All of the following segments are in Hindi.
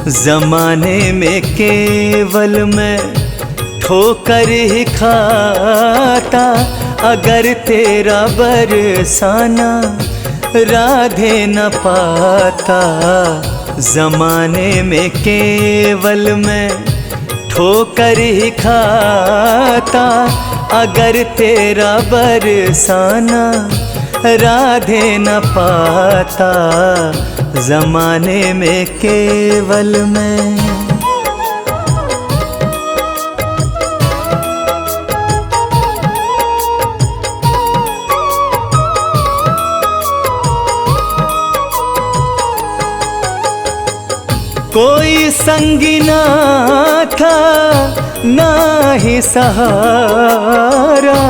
जमाने में केवल मैं ठोकर ही खाता, अगर तेरा बरसाना राधे न पाता। जमाने में केवल मैं ठोकर ही खाता, अगर तेरा बरसाना राधे न पाता। जमाने में केवल मैं। कोई संगी ना था ना ही सहारा,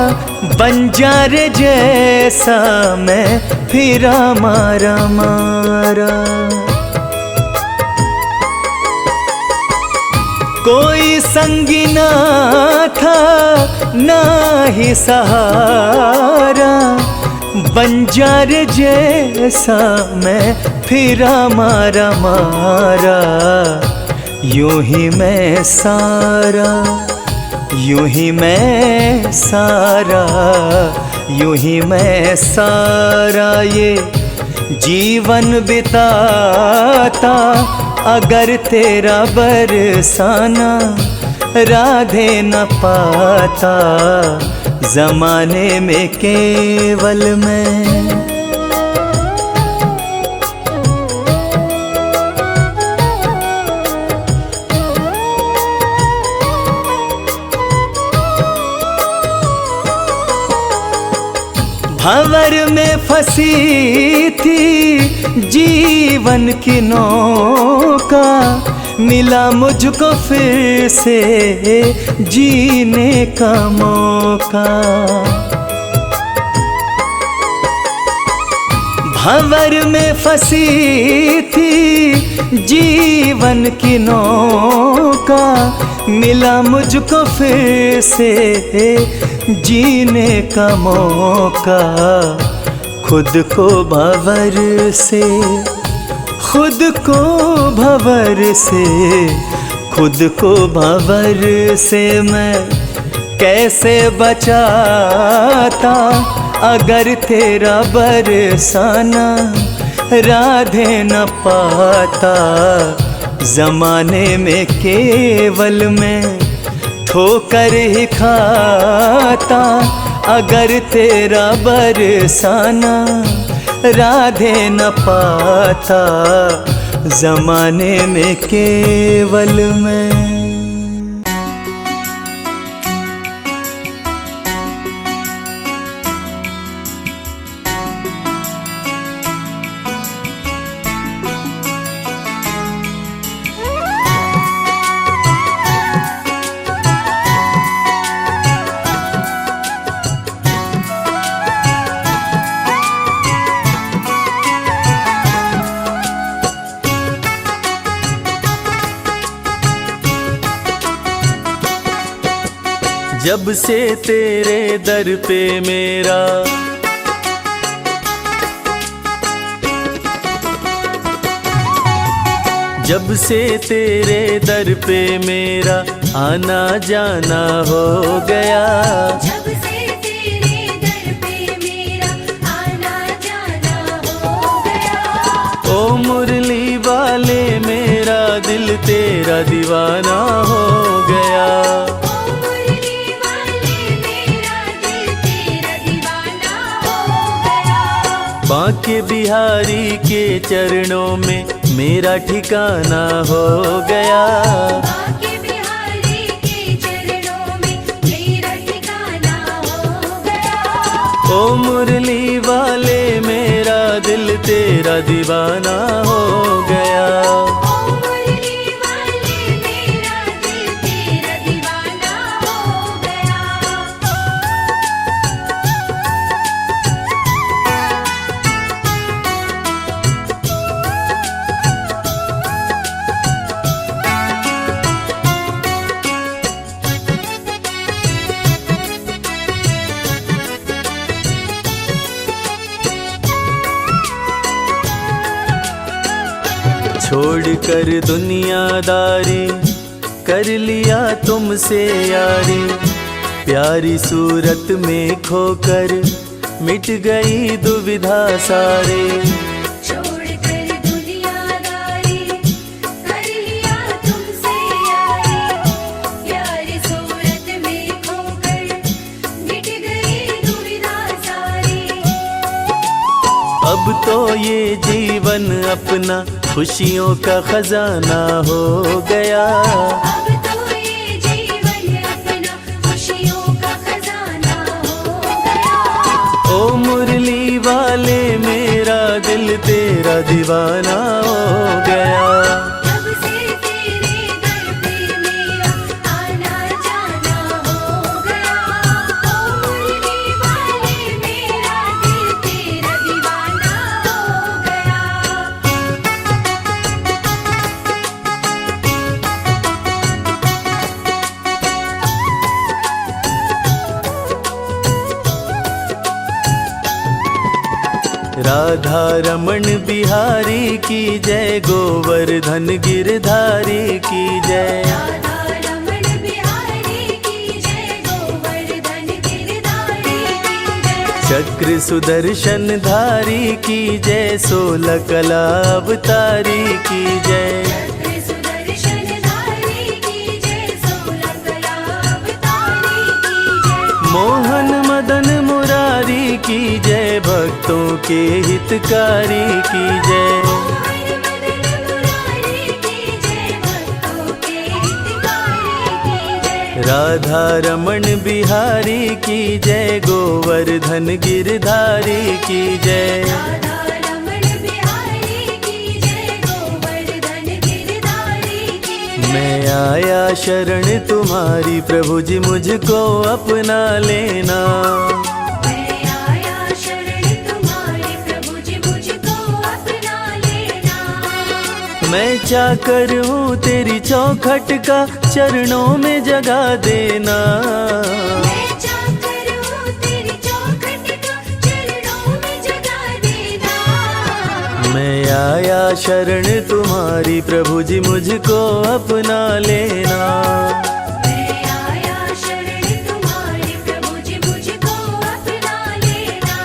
बंजारे जैसा मैं फिरा मारा मारा। कोई संगी ना था ना ही सहारा, बंजारे जैसा मैं फिरा मारा मारा। यूं ही मैं सारा, यूं ही मैं सारा, यूं ही मैं सारा ये जीवन बिताता, अगर तेरा बरसाना राधे न पाता। जमाने में केवल मैं। भंवर में फंसी थी जीवन की नौका, मिला मुझको फिर से जीने का मौका। भंवर में फंसी थी जीवन की नौका, मिला मुझको फिर से जीने का मौका। खुद को भंवर से, खुद को भंवर से, खुद को भंवर से मैं कैसे बचाता, अगर तेरा बरसाना राधे न पाता। जमाने में केवल मैं ठोकर ही खाता, अगर तेरा बरसाना राधे न पाता। जमाने में केवल मैं। जब से तेरे दर पे मेरा जब से तेरे दर पे मेरा आना जाना हो गया। जब से तेरे दर पे मेरा आना जाना हो गया। ओ मुरली वाले मेरा दिल तेरा दीवाना हो गया। बांके बिहारी के चरणों में मेरा ठिकाना हो गया। बांके बिहारी के चरणों में मेरा ठिकाना हो गया। ओ मुरली वाले मेरा दिल तेरा दीवाना हो गया। छोड़कर दुनियादारी कर लिया तुमसे यारी, प्यारी सूरत में खोकर मिट गई दुविधा सारी। छोड़कर दुनियादारी कर लिया तुमसे यारी, प्यारी सूरत में खोकर मिट गई दुविधा सारी। अब तो ये जीवन अपना खुशियों का खजाना हो गया। अब तो ये जीवन अपना खुशियों का खजाना हो गया। ओ मुरली वाले मेरा दिल तेरा दीवाना हो गया। जब से तेरे दर पे मेरा आना जाना हो गया। ओ मुरली वाले मेरा दिल तेरा दीवाना हो गया। राधा रमण बिहारी की जय, गोवर्धन गिरधारी की जय। राधा रमण बिहारी की जय, गोवर्धन गिरधारी की जय। चक्र सुदर्शन धारी की जय, 16 कला अवतारी की जय। चक्र सुदर्शन धारी की जय, 16 कला अवतारी की जय। मोहन मदन मुरारी की जय, भक्तों के हितकारी की जय। मोहन मदन मुरारी की जय, भक्तों के हितकारी की जय। राधा रमण बिहारी की जय, गोवर्धन गिरधारी की जय। राधा रमण बिहारी की जय, गोवर्धन गिरधारी की जय। मैं आया शरण तुम्हारी, प्रभु जी मुझको अपना लेना। मैं आया शरण तुम्हारी, प्रभु जी मुझको अपना लेना। मैं चाकर हूँ तेरी चौखट का, चरणों में जगा देना। मैं चाकर हूँ तेरी चौखट का, चरणों में जगा देना। मैं आया शरण तुम्हारी, प्रभु जी मुझको अपना लेना। मैं आया शरण तुम्हारी, प्रभु जी मुझको अपना लेना।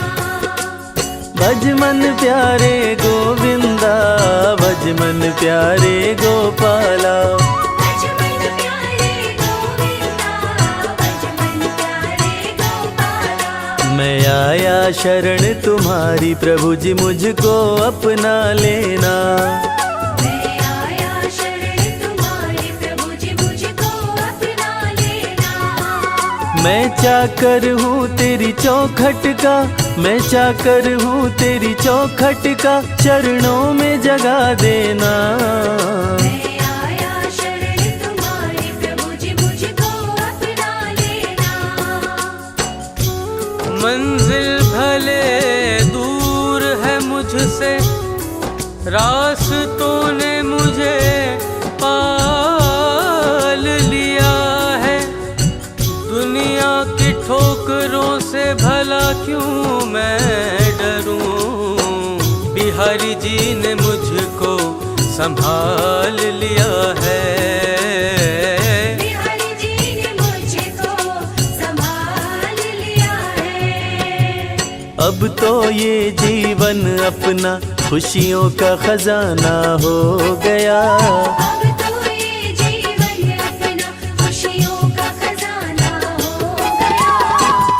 भज मन प्यारे गोविंदा, भज मन प्यारे गोपाला। भज मन प्यारे गोविंदा, भज मन प्यारे गोपाला। मैं आया शरण तुम्हारी, प्रभु जी मुझको अपना लेना। मैं आया शरण तुम्हारी, प्रभु जी मुझको अपना लेना। मैं चाकर हूँ तेरी चौखट का, मैं चाकर हूँ तेरी चौखट का, चरणों में जगा देना। मैं आया शरण तुम्हारी, प्रभु जी मुझको अपना लेना। मंजिल भले दूर है मुझसे, रास्तों ने मुझे पाल लिया है। दुनिया की ठोकरों से भला क्यों मैं डरूं, बिहारी जी ने मुझको संभाल लिया है। बिहारी जी ने मुझको संभाल लिया है। अब तो ये जीवन अपना खुशियों का खजाना हो गया। अब तो ये जीवन अपना खुशियों का खजाना हो गया।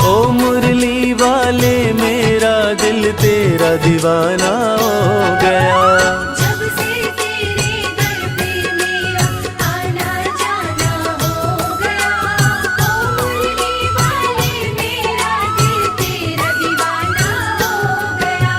ओ मुरली वाले मेरा दिल तेरा दीवाना हो गया। जब से तेरे दर पे मेरा आना जाना हो गया। ओ मुरली वाले मेरा दिल तेरा दीवाना हो गया।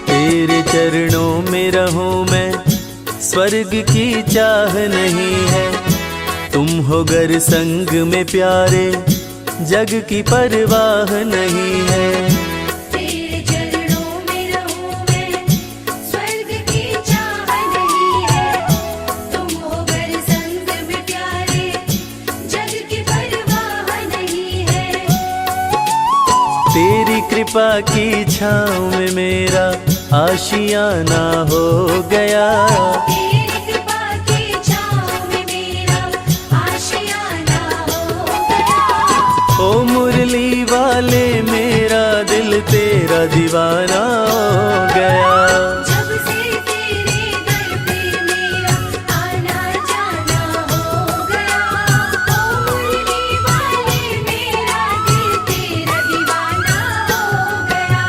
तेरे चरणों में रहूं मैं, स्वर्ग की चाह नहीं है। तुम हो गर संग में प्यारे, जग की परवाह नहीं है। तेरे चरणों में रहूं मैं, कृपा की छाँव में मेरा आशियाना हो गया। तेरी कृपा की छाँव में मेरा आशियाना हो गया। ओ मुरली वाले मेरा दिल तेरा दीवाना हो गया। जब से तेरे दर पे मेरा आना जाना हो गया। ओ मुरली वाले मेरा दिल तेरा दीवाना हो गया।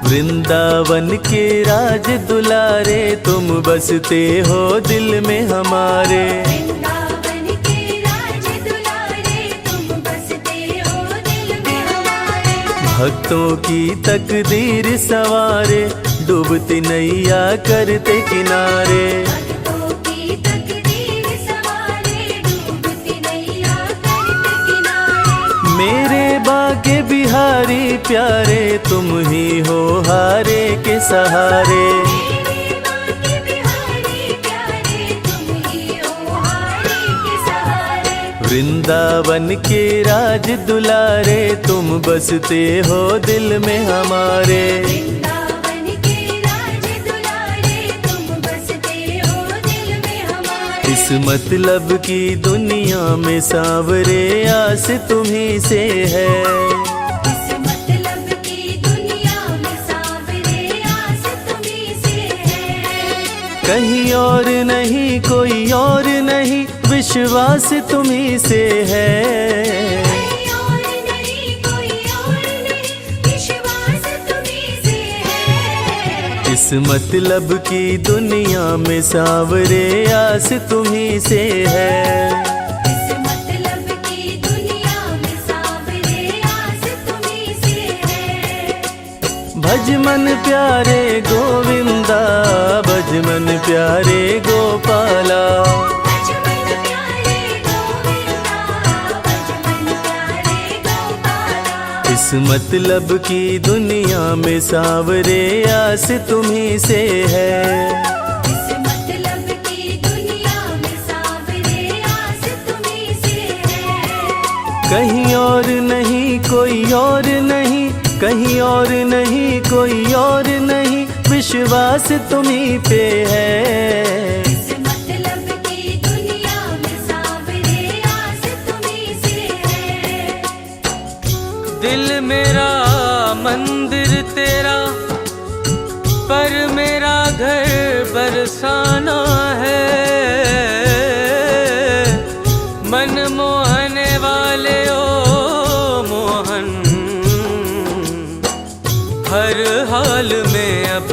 वृंदावन के राज दुलारे तुम बसते हो दिल में हमारे। वृंदावन के राज दुलारे तुम बसते हो दिल में हमारे। भक्तों की तकदीर सवारे डूबती नैया करते किनारे। भक्तों की तकदीर सवारे डूबती नैया करते किनारे। मेरे बाके बिहारी प्यारे तुम ही हो हारे के सहारे। मेरे बाके बिहारी प्यारे तुम ही हो हारे के सहारे। वृंदावन के राज दुलारे तुम बसते हो दिल में हमारे। वृंदावन के राज दुलारे तुम बसते हो दिल में हमारे। इस मतलब की दुनिया में सांवरे आस तुम्ही से है। इस मतलब की दुनिया में सांवरे आस तुम्ही से है। कहीं और नहीं कोई और नहीं विश्वास तुम्ही से है। कोई और नहीं कोई और नहीं विश्वास तुम्ही से है। इस मतलब की दुनिया में सांवरे आस तुम्ही से है। इस मतलब की दुनिया में सांवरे आस तुम्ही से है। भज मन प्यारे गोविंदा भज मन प्यारे गोपाला। भज मन प्यारे गोविंदा भज मन प्यारे गोपाला। इस मतलब की दुनिया में सांवरे आस तुम्ही से है। इस मतलब की दुनिया में सांवरे आस तुम्ही से है। कहीं और नहीं कोई और नहीं कहीं और नहीं कोई और नहीं विश्वास तुम्ही पे है। इस मतलब की दुनिया में सांवरे आस तुम्ही से है। दिल मेरा मंदिर तेरा पर मेरा घर बरसाना है। मन मोहने वाले ओ मोहन हर हाल में अब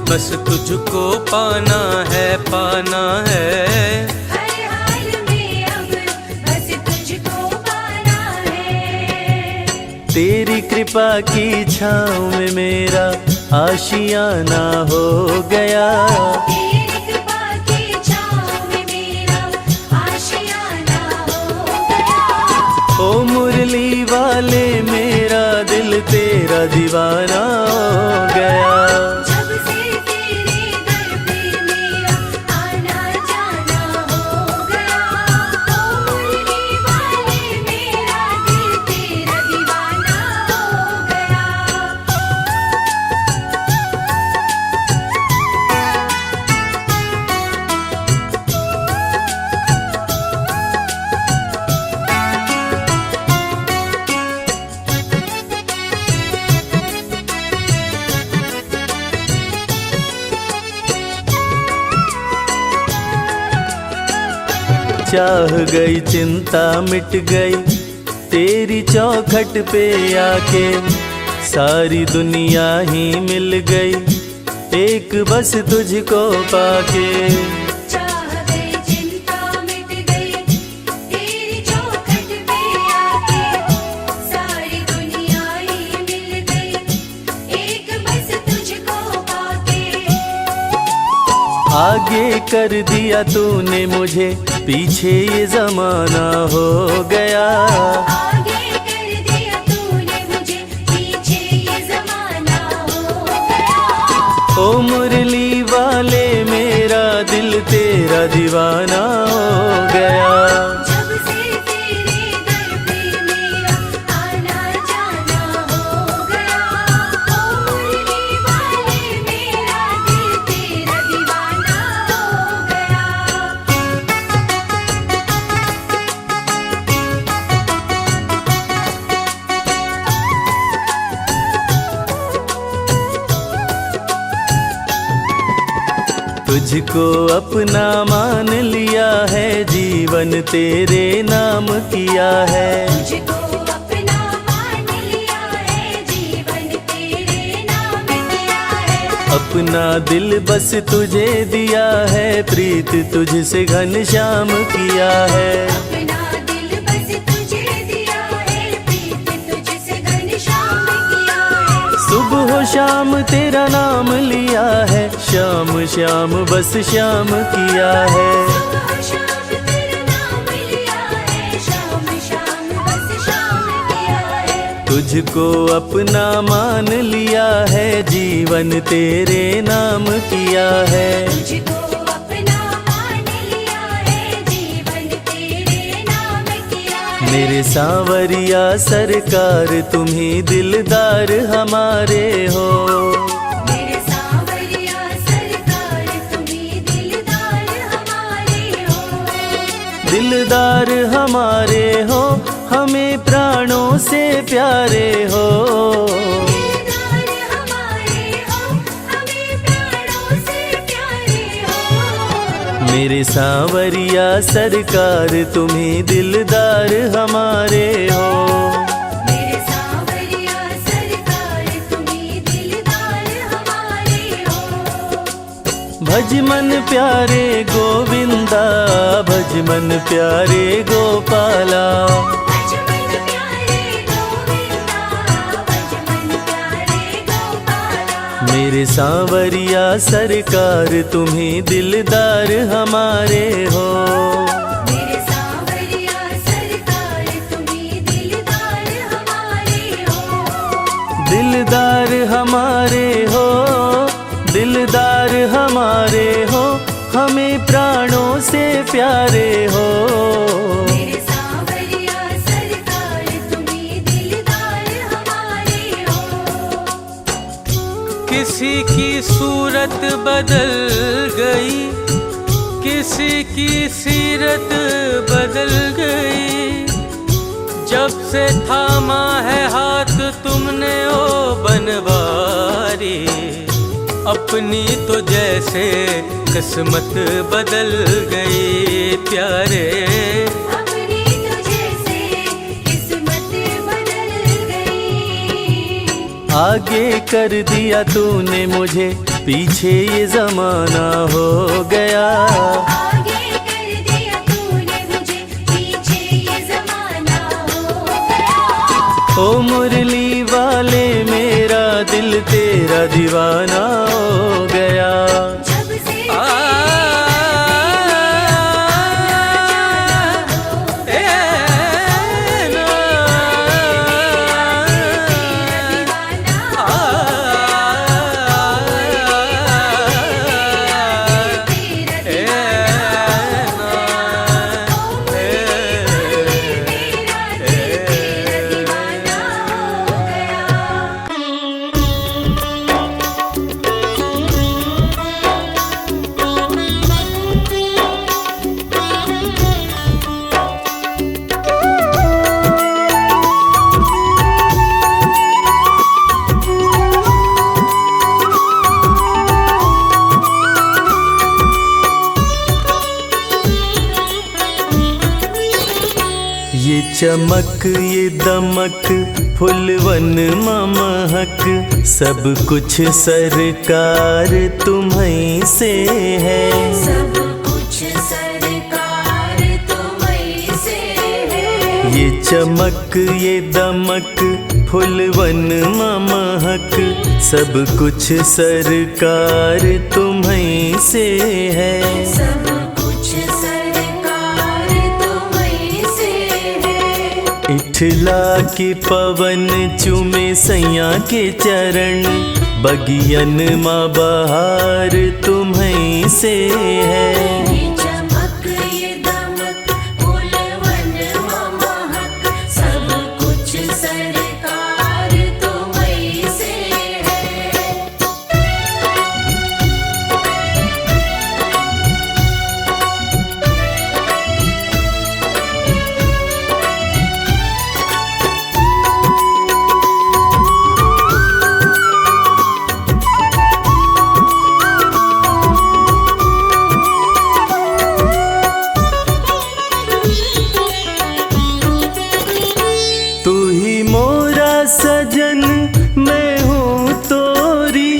बस तुझको पाना है पाना है। हर हाल में अब बस तुझको पाना है। तेरी कृपा की छाँव में मेरा आशियाना हो गया। तेरी कृपा की छाँव में मेरा आशियाना हो गया। ओ मुरली वाले मेरा दिल तेरा दीवाना हो गया। जब से तेरे दर पे मेरा आना जाना हो गया। ओ मुरली वाले मेरा दिल तेरा दीवाना हो गया। चाह गई चिंता मिट गई तेरी चौखट पे आके। सारी दुनिया ही मिल गई एक बस तुझको पाके। चाह गई चिंता मिट गई तेरी चौखट पे आके। सारी दुनिया ही मिल गई एक बस तुझको पाके। आगे कर दिया तूने मुझे पीछे ये जमाना हो गया। आगे कर दिया तूने मुझे पीछे ये जमाना हो गया। ओ मुरली वाले मेरा दिल तेरा दीवाना हो गया। जब से तेरे दर पे मेरा आना जाना हो गया, ओ मुरली वाले मेरा दिल तेरा दीवाना हो गया। तुझको अपना मान लिया है, जीवन तेरे नाम किया है। तुझको अपना मान लिया है, जीवन तेरे नाम किया है। अपना दिल बस तुझे दिया है, प्रीत तुझसे घनश्याम किया है। अपना दिल बस तुझे दिया है, प्रीत तुझसे घनश्याम किया है। सुबह हो शाम तेरा नाम लिया है, श्याम श्याम बस श्याम किया है। सुबह शाम तेरा नाम लिया है, शाम शाम बस शाम किया है। तुझको अपना मान लिया है, जीवन तेरे नाम किया है। तुझको अपना मान लिया है, जीवन तेरे नाम किया है। मेरे सांवरिया सरकार तुम ही दिलदार हमारे हो। मेरे सांवरिया सरकार तुम्ही दिलदार हमारे हो। दिलदार हमारे हो, हमें प्राणों से प्यारे हो। दिलदार हमारे हो, हमें प्राणों से प्यारे हो। मेरे सांवरिया सरकार तुम ही दिलदार हमारे हो। मेरे सांवरिया सरकार तुम्ही दिलदार हमारे हो। भज मन प्यारे गोविंदा, भज मन प्यारे गोपाला। भज मन प्यारे गोविंदा, भज मन प्यारे गोपाला। मेरे सांवरिया सरकार तुम ही दिलदार हमारे हो। मेरे सांवरिया सरकार तुम्ही दिलदार हमारे हो। दिलदार हमारे हो, दिलदार हमारे हो, हमें प्राणों से प्यारे हो। मेरे सांवरिया सरकार तुम्ही दिलदार हमारे हो। किसी की सूरत बदल गई, किसी की सीरत बदल गई। जब से थामा है हाथ तुमने ओ बनवारी, अपनी तो जैसे किस्मत बदल गई प्यारे। अपनी तुझे से किस्मत बदल गई। आगे कर दिया तूने मुझे, पीछे ये जमाना हो गया। आगे कर दिया तूने मुझे, पीछे ये जमाना हो गया। ओ मुरली वाले मेरा दिल तेरा दीवाना हो गया। जब से ये चमक ये दमक फुलवन महक, सब कुछ सरकार तुम्हीं से है। सब कुछ सरकार तुम्हीं से है। ये चमक ये दमक फुलवन महक, सब कुछ सरकार तुम्हीं से है। सब कुछ सरकार तुम्हीं से है। इठ मिथिला के पवन चूमे सैया के चरण, बगियन माँ बहार तुम्हीं से है। ये चमक ये दमक फूलवन महक, सब कुछ सरकार तुम्हीं से है। तू ही मोरा सजन मैं हूँ तोरी,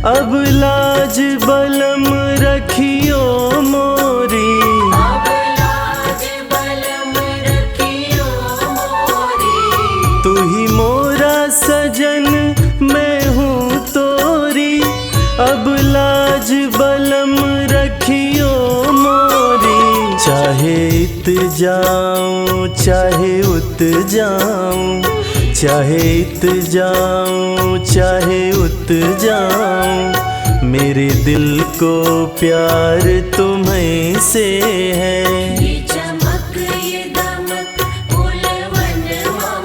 अब लाज बलम रखियो मोरी। अब लाज बलम रखियो मोरी। तू ही मोरा सजन मैं हूँ तोरी, अब लाज बलम रखियो मोरी। चाहे इत जाऊं चाहे उत जाऊं, चाहे इत जाऊं चाहे उत जाऊं, मेरे दिल को प्यार तुम्हीं से है। ये चमक ये दमक फूलवन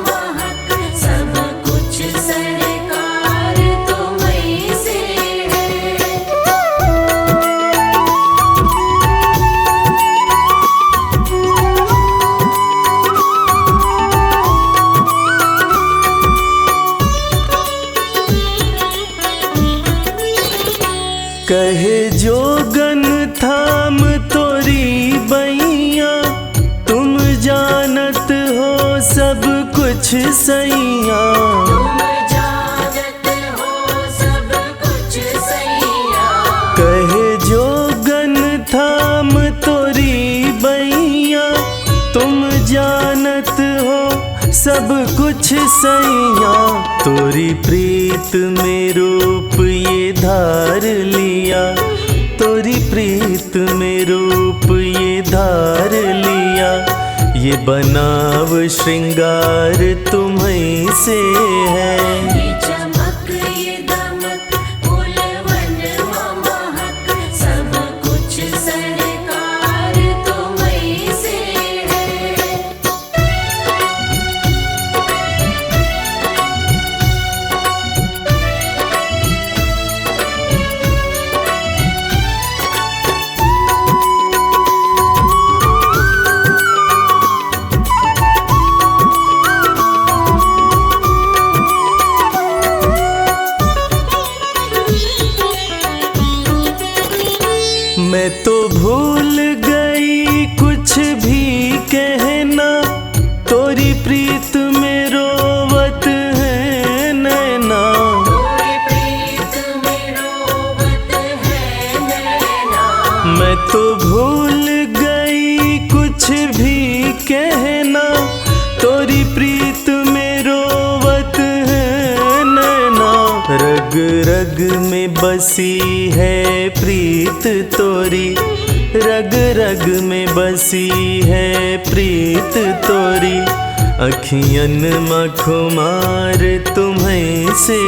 महक, सब कुछ सरकार तुम्हीं से है। कहे जोगन थाम तोरी बैया, तुम जानत हो सब कुछ सैया। तुम जानत हो सब कुछ सैया। कहे जोगन थाम तोरी बैया, तुम जानत हो सब कुछ सैया। तोरी प्रीत में रूप ये धार लिया, तोरी प्रीत में रूप ये धार लिया, ये बनाव श्रृंगार तुम्हीं से है। ये चमक ये दमक फूलवन महक, सब कुछ सरकार तुम्हीं से है। मैं तो भूल गई कुछ भी कहना, तोरी प्रीत में रोवत है नैना। तोरी प्रीत में रोवत है नैना। मैं तो भूल गई कुछ भी कहना, तोरी प्रीत में रोवत है नैना। रग रग में बसी है प्रीत तोरी, रग रग में बसी है प्रीत तोरी, अखियन मखुमार तुम्हीं से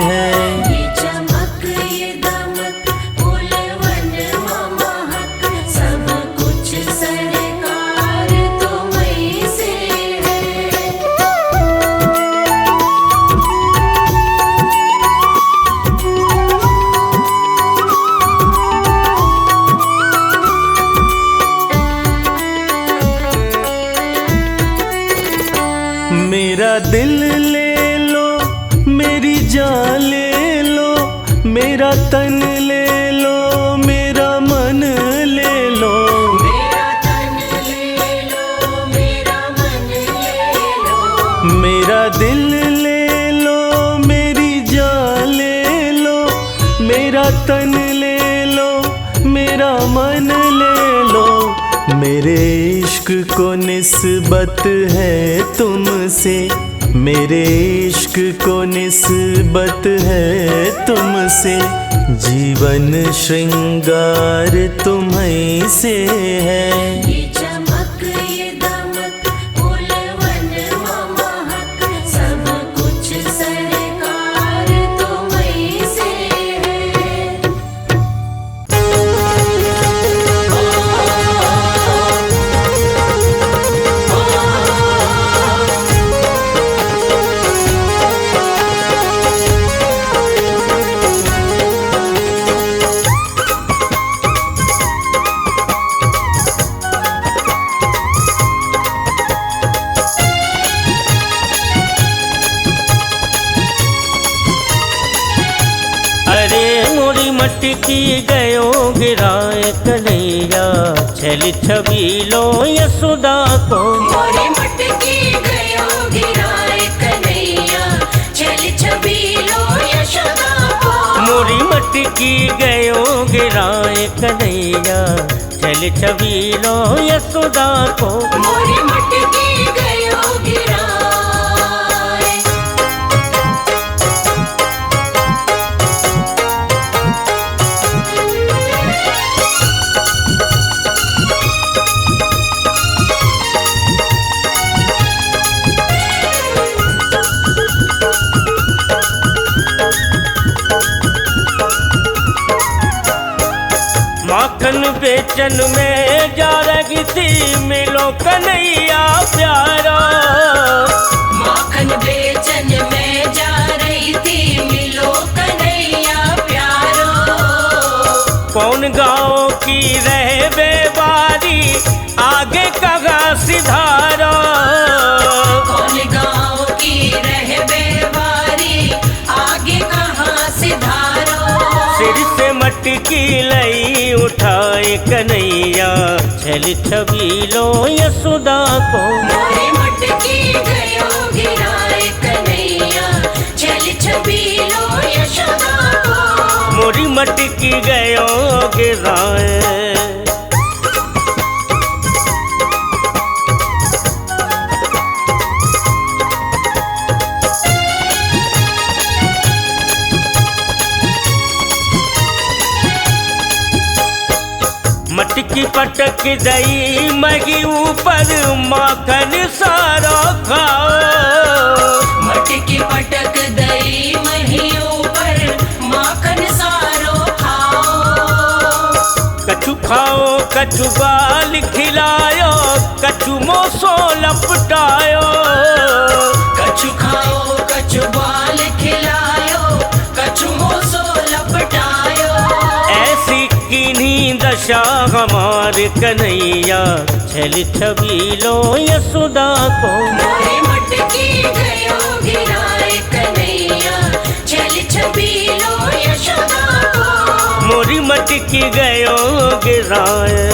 है। ये चमक ये दमक फूलवन महक, सब कुछ सरकार तुम्हीं से है। मेरा दिल ले लो मेरी जान ले लो, मेरा तन ले लो मेरा मन ले लो। मेरा तन ले लो मेरा मन ले लो। मेरा दिल ले लो मेरी जान ले लो, मेरा तन ले लो मेरा मन ले लो। मेरे इश्क को निस्बत है तुमसे, मेरे इश्क को निस्बत है तुमसे, जीवन श्रृंगार तुम्हीं से है। ये चमक ये दमक फूलवन महक, गिराए कन्हैया, छल छबीलो यशोदा को। मोरी मटकी गयो गिराए कन्हैया, छल छबीलो यशोदा को। मोरी मटकी गयो गिराए कन्हैया, छल छबीलो यशोदा को। मोरी मटकी गयो गिराए। माखन बेचन में जा रही थी, मिलो कन्हैया प्यारा। माखन बेचन में जा रही थी, मिलो कन्हैया प्यारो। कौन गाँव की रह बेबारी, आगे कहाँ सिधारा। कौन गाँव की रह बेवारी, आगे कहाँ सिधारो। सिर से मटकी लई उठाए कन्हैया, छल छबीलो यशोदा को। मोरी मटकी गयो गिराए कन्हैया, छल छबीलो यशोदा को। मोरी मटकी गयो गिराए। मटकी पटक दई मगी ऊपर, माखन सारा खाओ। मटकी पटक दई मही ऊपर, माखन सारो खाओ। कछु खाओ कछु बाल खिलायो, कछु मोसो लपटायो। कछु खाओ कछु बाल खिलायो, कछु मोसो लपटायो। ऐसी किन्हीं दशा हमार कन्हैया, छल छबीलो यशोदा को। मोरी मटकी गयो गिराए कन्हैया, छल छबीलो यशोदा को। मोरी मटकी गयो गिराए।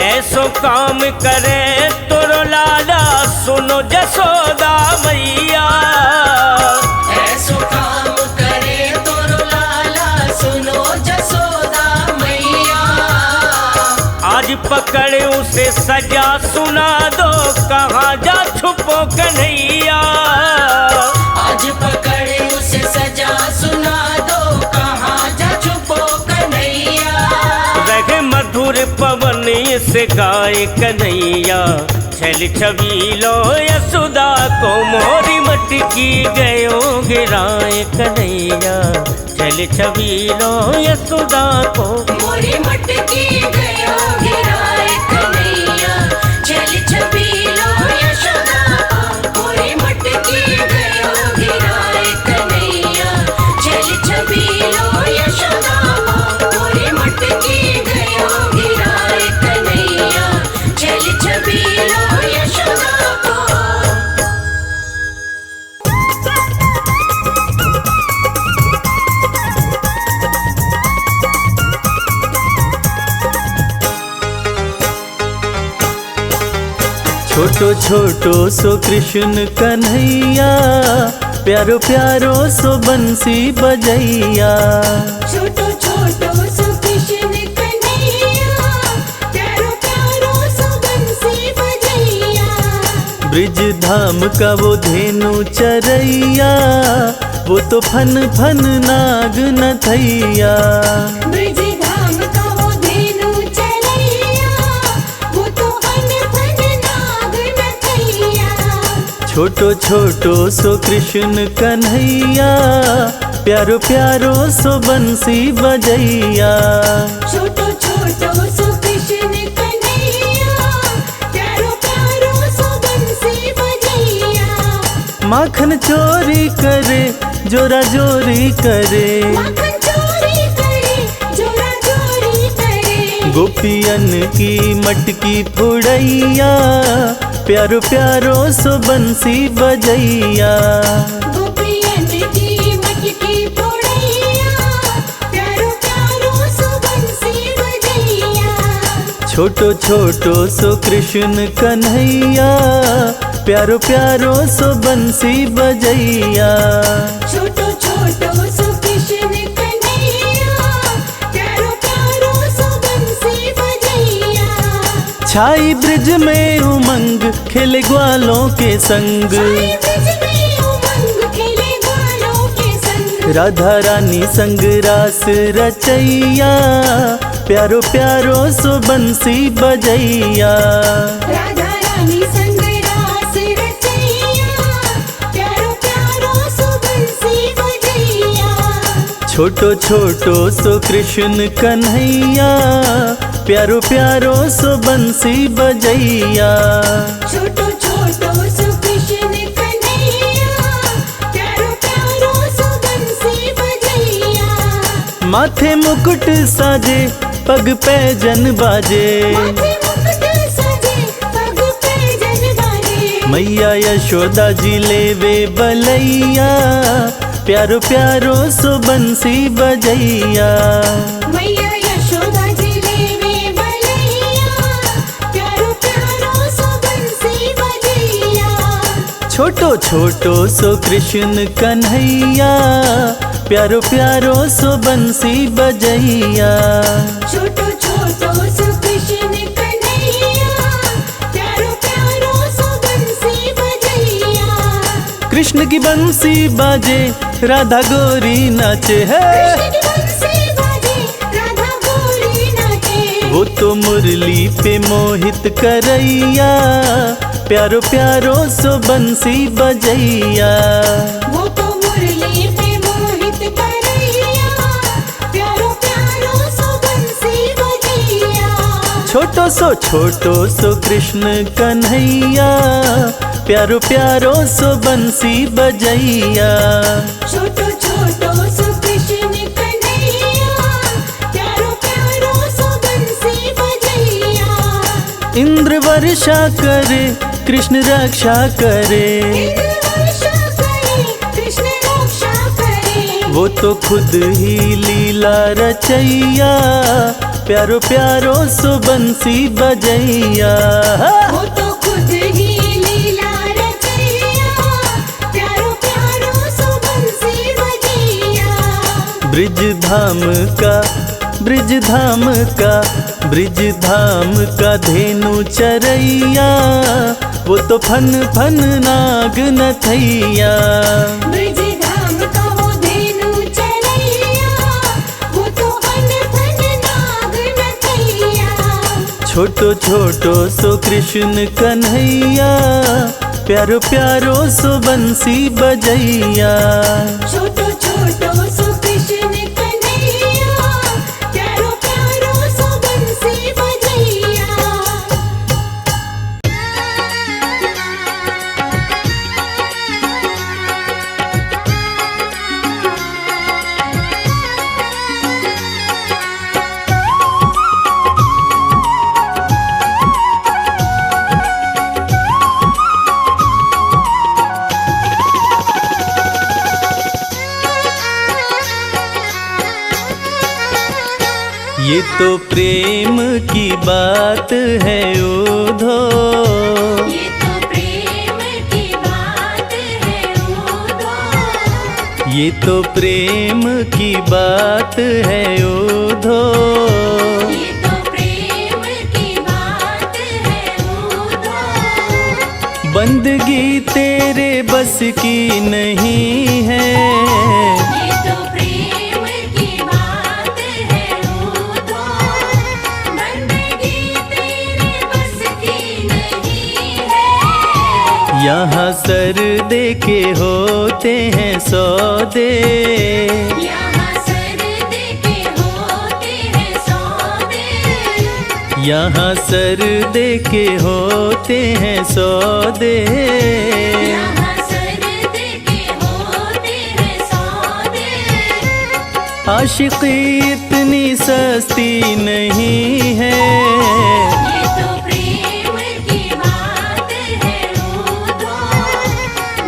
ऐसो काम करे तोरो लाला, सुनो जसोदा मैया। ऐसो काम करे तोरो लाला, सुनो जसोदा मैया। आज पकड़ उसे सजा सुना दो, कहाँ जा छुपो कन्हैया। आज पकड़ उसे सजा सुना दो, कहाँ जा छुपो कन्हैया। रहे मधुर पवन से गाए कन्हैया, छल छबीलो यशोदा को। मोरी मटकी गयो गिराए कन्हैया, छल छबीलो यशोदा को। मोरी मटकी गयो गिराए कन्हैया, छल छबीलो यशोदा को। मोरी मटकी गयो गिराए कन्हैया, छल छबीलो यशोदा को। मोरी मटकी गयो गिराए कन्हैया, छल छबीलो यशोदा को। छोटो छोटो सो कृष्ण कन्हैया, प्यारो प्यारो सो बंसी बजैया। छोटो छोटो सो कृष्ण कन्हैया, प्यारो प्यारो सो बंसी बजैया। ब्रिज धाम का वो धेनु चरैया, वो तो फन फन नाग नथैया। ब्रिज धाम का वो धेनु चरैया, वो तो फन फन नाग नथैया। छोटो छोटो सो कृष्ण कन्हैया, प्यारो प्यारो सो बंसी बजैया। छोटो छोटो सो कृष्ण कन्हैया, प्यारो प्यारो सो बंसी बजैया। माखन चोरी करे जोरा जोरी करे, माखन चोरी करे जोरा चोरी करे। गोपियन की मटकी फुड़ैया, प्यारो प्यारो सो बंसी बजैया। गोपियन की मटकी फोड़ैया, प्यारो प्यारो सो बंसी बजैया। छोटो छोटो सो कृष्ण कन्हैया, प्यारो प्यारो सो बंसी बजैया। छोटो छोटो सो कृष्ण कन्हैया, प्यारो प्यारो सो बंसी बजैया। छाई ब्रिज में उमंग खेले ग्वालों के संग, साई ब्रिज में उमंग खेले ग्वालों के संग। राधा रानी संग रास रचैया, प्यारो प्यारो सो बंसी बजैया। राधा रानी संग रास रचैया, प्यारो प्यारो सो बंसी बजैया। छोटो छोटो सो कृष्ण कन्हैया, प्यारो प्यारो सो बंसी बजैया। छोटो छोटो सो कृष्ण कन्हैया, प्यारो प्यारो सो बंसी बजैया। माथे मुकुट साजे पग पैजन बाजे, माथे मुकुट सजे पग पैजन बाजे। मैया यशोदा जी लेवे बलैया, प्यारो प्यारो सो बंसी बजैया। मैया यशोदा जी लेवे बलैया, प्यारो प्यारो सो बंसी बजैया। छोटो छोटो सो कृष्ण कन्हैया, प्यारो प्यारो सो बंसी बजैया। छोटो छोटो सो कृष्ण कन्हैया, प्यारो प्यारो सो बंसी बजैया। कृष्ण की बंसी बाजे राधा गोरी नाचे है, कृष्ण की बंसी बाजे राधा गोरी नाचे। वो तो मुरली पे मोहित करैया, प्यारो प्यारो सो बंसी बजैया। वो तो मुरली पे मोहित करैया, प्यारो प्यारो सो बंसी बजैया। छोटो सो कृष्ण कन्हैया, प्यारो प्यारो सो बंसी बजैया। छोटो छोटो सो कृष्ण कन्हैया, प्यारो प्यारो सो बंसी बजैया। इंद्र वर्षा करे कृष्ण रक्षा करे, इंद्र वर्षा करे कृष्ण रक्षा करे। वो तो खुद ही लीला रचैया, प्यारो प्यारो सो बंसी बजैया। वो तो खुद ही लीला रचैया, प्यारो प्यारो सो बंसी बजैया। ब्रिज धाम का धेनु चरैया, वो तो फन फन नाग नथैया। ब्रिज धाम का वो धेनु चरैया, वो तो फन फन नाग नथैया। छोटो छोटो सो कृष्ण कन्हैया, प्यारो प्यारो सो बंसी बजैया। छोटो छोटो सो कृष्ण कन्हैया, प्यारो प्यारो सो बंसी बजैया। ये तो प्रेम की बात है उधो, ये तो प्रेम की बात है उधो। ये तो प्रेम की बात है उधो। ये तो प्रेम की बात है उधो। बंदगी तेरे बस की नहीं है, ये तो प्रेम की बात है उधो। बंदगी तेरे बस की नहीं है। यहाँ सर दे के होते हैं सौदे, यहाँ सर दे के होते हैं सौदे। यहाँ सर दे के होते हैं सौदे। यहाँ सर आशिकी इतनी सस्ती नहीं है। ये तो प्रेम की बात है उधो,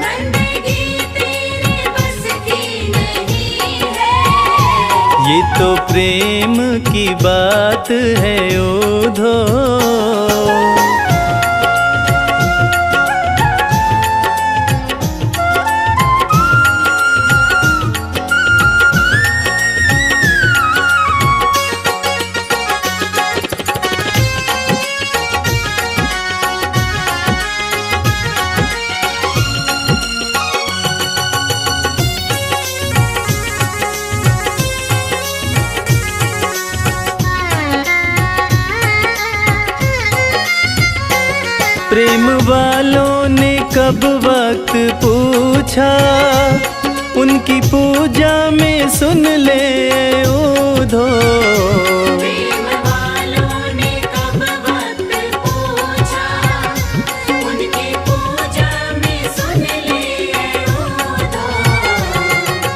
बंदगी तेरे बस की नहीं है। ये तो प्रेम की बात है उधो। प्रेम वालों ने कब वक्त पूछा, उनकी पूजा में सुन ले उधो। प्रेम वालों ने कब वक्त पूछा, उनकी पूजा में सुन ले उधो।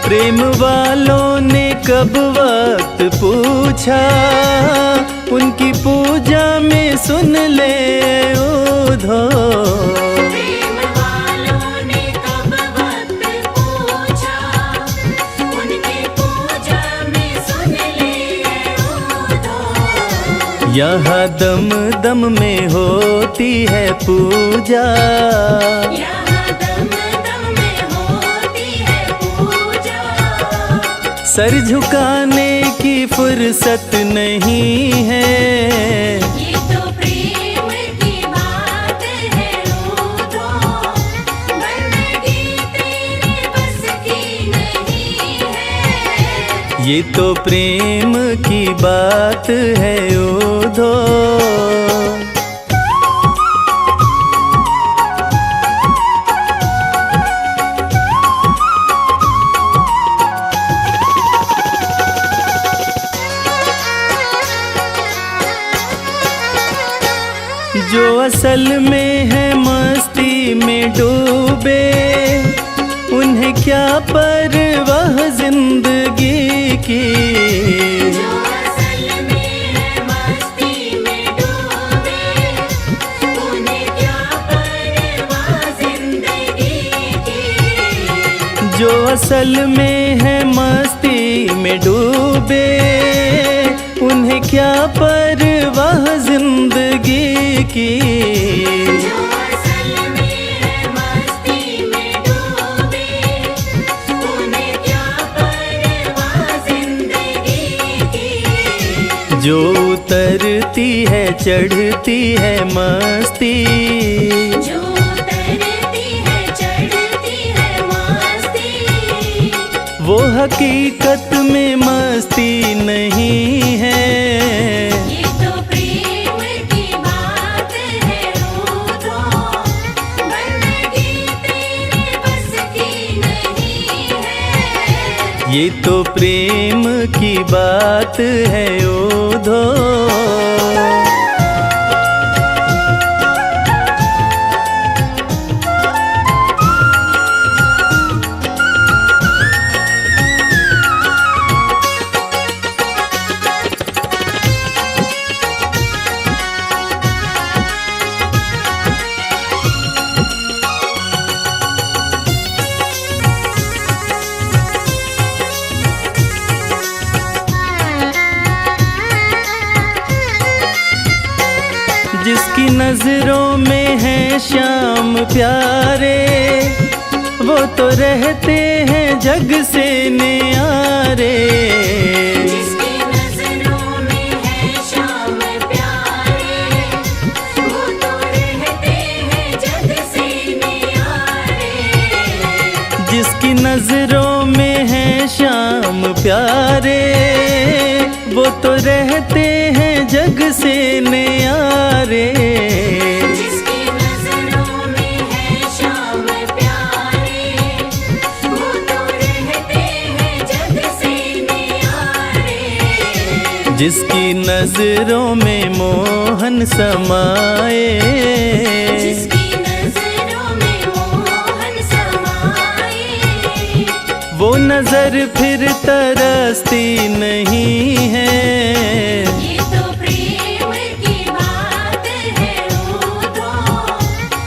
प्रेम वालों ने कब वक्त पूछा, उनकी पूजा में सुन ले उधो। प्रेम वालों ने कब वक्त पूछा, उनकी पूजा में सुन ले उधो। यहाँ दम दम में होती है पूजा, यहाँ दम दम में होती है पूजा। सर झुकाने की फुर्सत नहीं है। ये तो प्रेम की बात है उधो, बंदगी तेरे बस की नहीं है। ये तो प्रेम की बात है उधो। जो असल में है मस्ती में डूबे, उन्हें क्या परवाह जिंदगी की। जो असल में है मस्ती में डूबे, उन्हें क्या परवाह जिंदगी की। जो असल में है मस्ती में डूबे, उन्हें क्या परवाह जिंदगी की। जो असल में है मस्ती में डूबे, उन्हें क्या परवाह जिंदगी की। जो उतरती है चढ़ती है मस्ती, जो उतरती है चढ़ती है मस्ती। वो हकीकत में मस्ती नहीं है। ये तो प्रेम की बात है उधो, बंदगी तेरे बस की नहीं है। ये तो प्रेम की बात है उधो। जिसकी नजरों में है श्याम प्यारे, वो तो रहते हैं जग से न्यारे। जिसकी नजरों में है श्याम प्यारे, वो तो रहते हैं जग से न्यारे। जिसकी नजरों में है श्याम प्यारे, वो तो रहते हैं जग से न्यारे। जिसकी नजरों में है श्याम प्यारे, वो तो रहते हैं जग से न्यारे। जिसकी नजरों में मोहन समाए, जिसकी नजरों में मोहन समाए। वो नजर फिर तरसती नहीं है। ये तो प्रेम की बात है, वो तो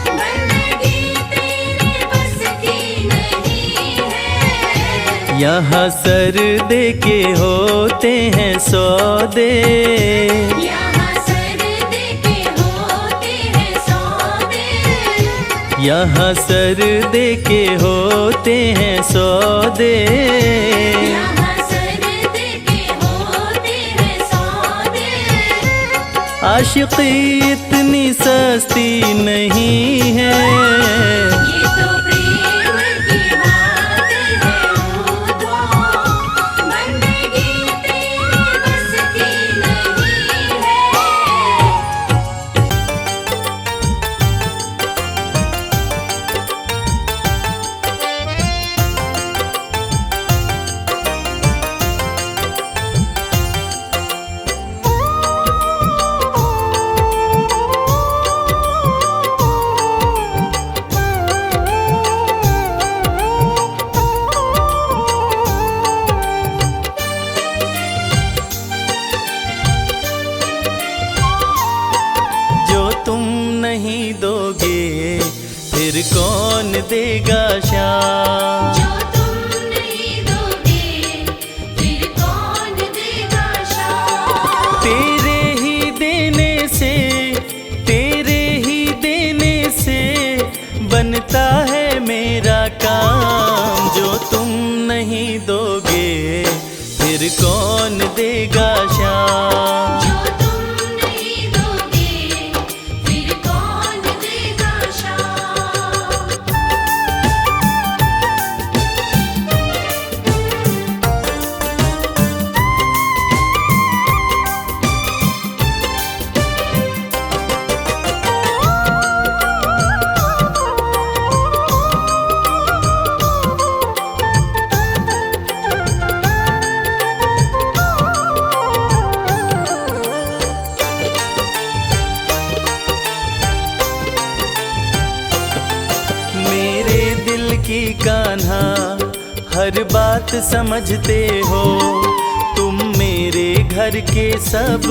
बंदगी तेरे बस की नहीं है। यहाँ सर्दे के होते हैं सौदे, यहाँ सर्दे के होते हैं सौदे। यहाँ सर्दे के होते हैं सौदे। यहाँ सर्दे के होते हैं सौदे। आशिकी इतनी सस्ती नहीं है। ये तो प्रेम की बात है, वो तो बंदगी तेरे बस की नहीं है। जो तुम नहीं दोगे फिर कौन देगा शाम। जो तुम नहीं दोगे फिर कौन देगा शाम। तेरे ही देने से, तेरे ही देने से बनता है मेरा काम। जो तुम नहीं दोगे फिर कौन देगा शाम। जो तुम नहीं दोगे फिर कौन देगा शाम। मेरे दिल की कान्हा हर बात समझते हो। तुम मेरे घर के सब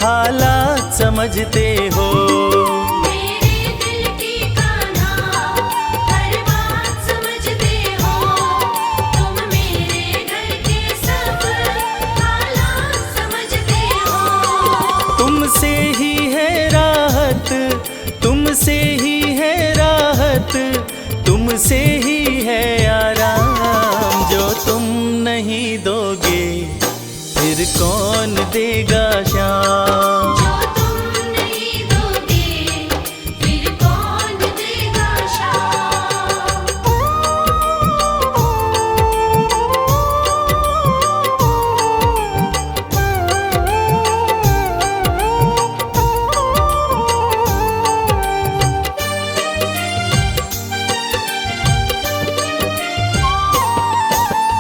हालात समझते हो। मेरे दिल की कान्हा हर बात समझते हो। तुम मेरे घर के सब हालात समझते हो। तुमसे ही है राहत, तुमसे ही है राहत, तुमसे ही है आराम। जो तुम नहीं दोगे फिर कौन देगा शाम। जो तुम नहीं दोगे फिर कौन देगा शाम।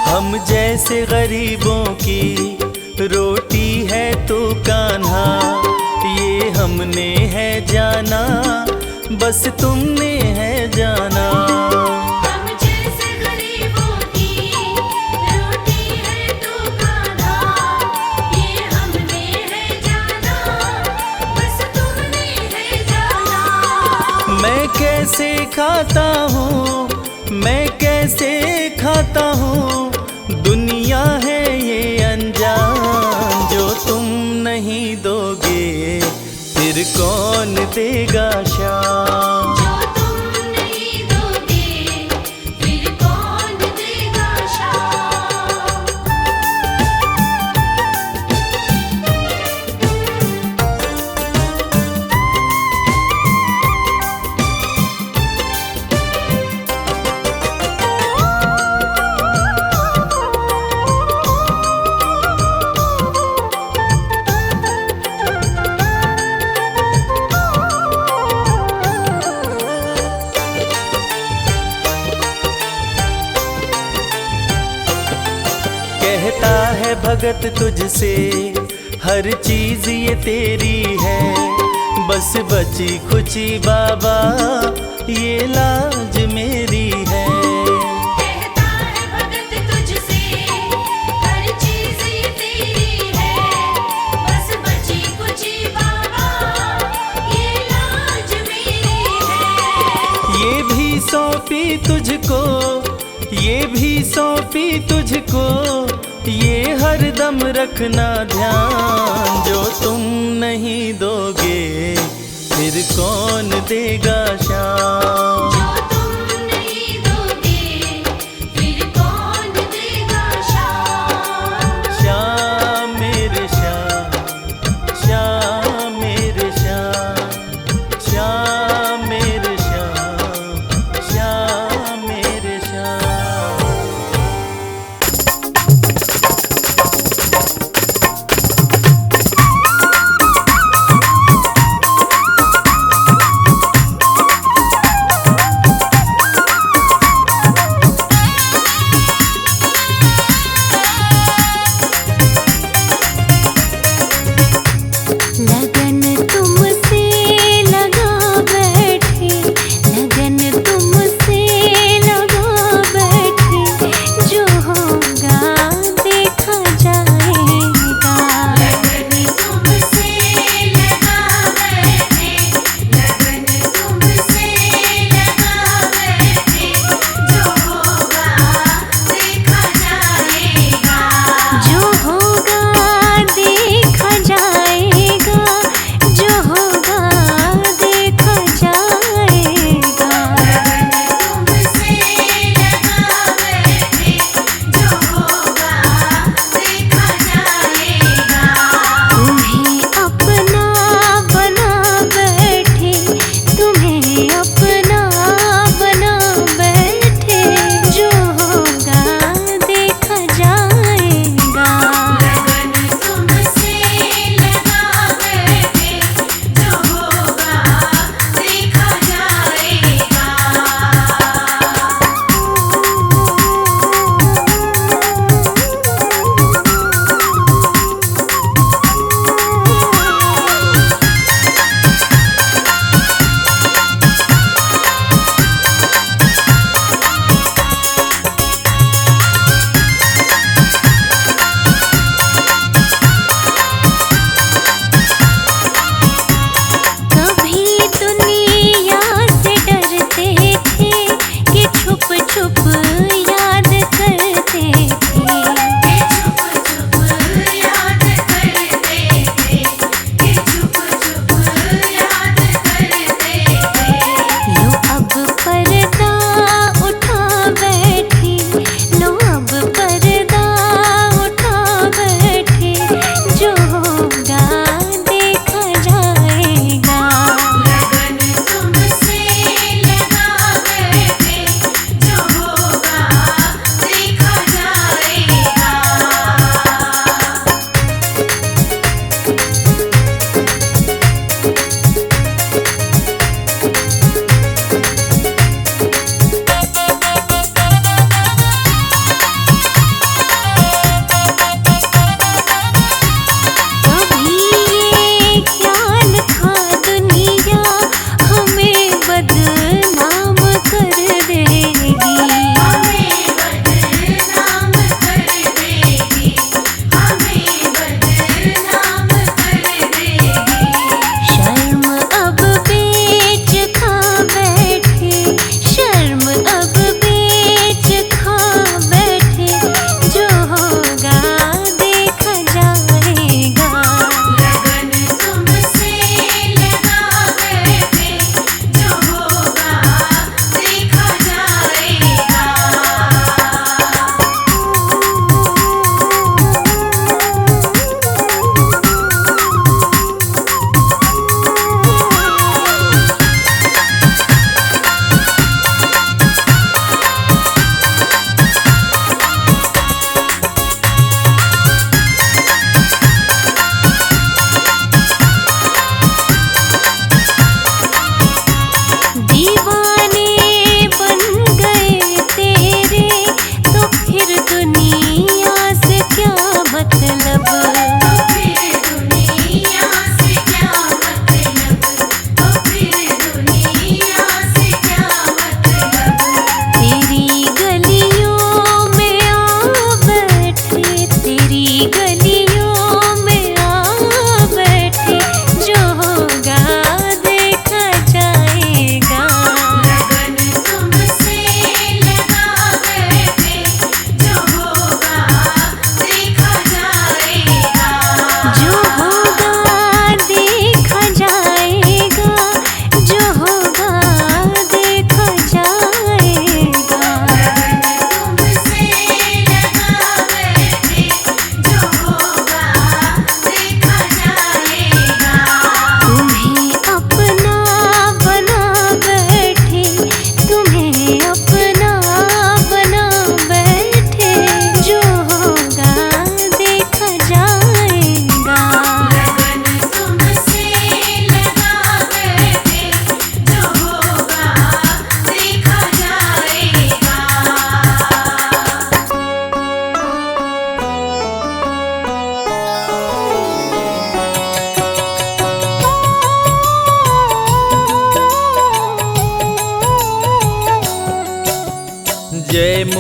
हम जैसे गरीबों की रोटी है तो कान्हा, ये हमने है जाना, बस तुमने है जाना। हम जैसे गरीबों की रोटी है तो कान्हा, ये हमने है जाना, बस तुमने है जाना। मैं कैसे खाता हूँ, मैं कैसे खाता हूँ, दुनिया है ये अनजान। जो तुम नहीं दोगे फिर कौन देगा शाम। जो तुम नहीं दोगे फिर कौन देगा शाम। कहता है भगत तुझसे हर चीज ये तेरी है, बस बची खुची बाबा ये लाज मेरी है। कहता है भगत भी सौंपी तुझको, ये हरदम रखना ध्यान। जो तुम नहीं दोगे फिर कौन देगा शाम। जो तुम नहीं दोगे फिर कौन देगा शाम। श्याम मेरे श्याम, श्याम मेरे श्याम, श्याम मेरे श्याम, श्याम मेरे श्याम।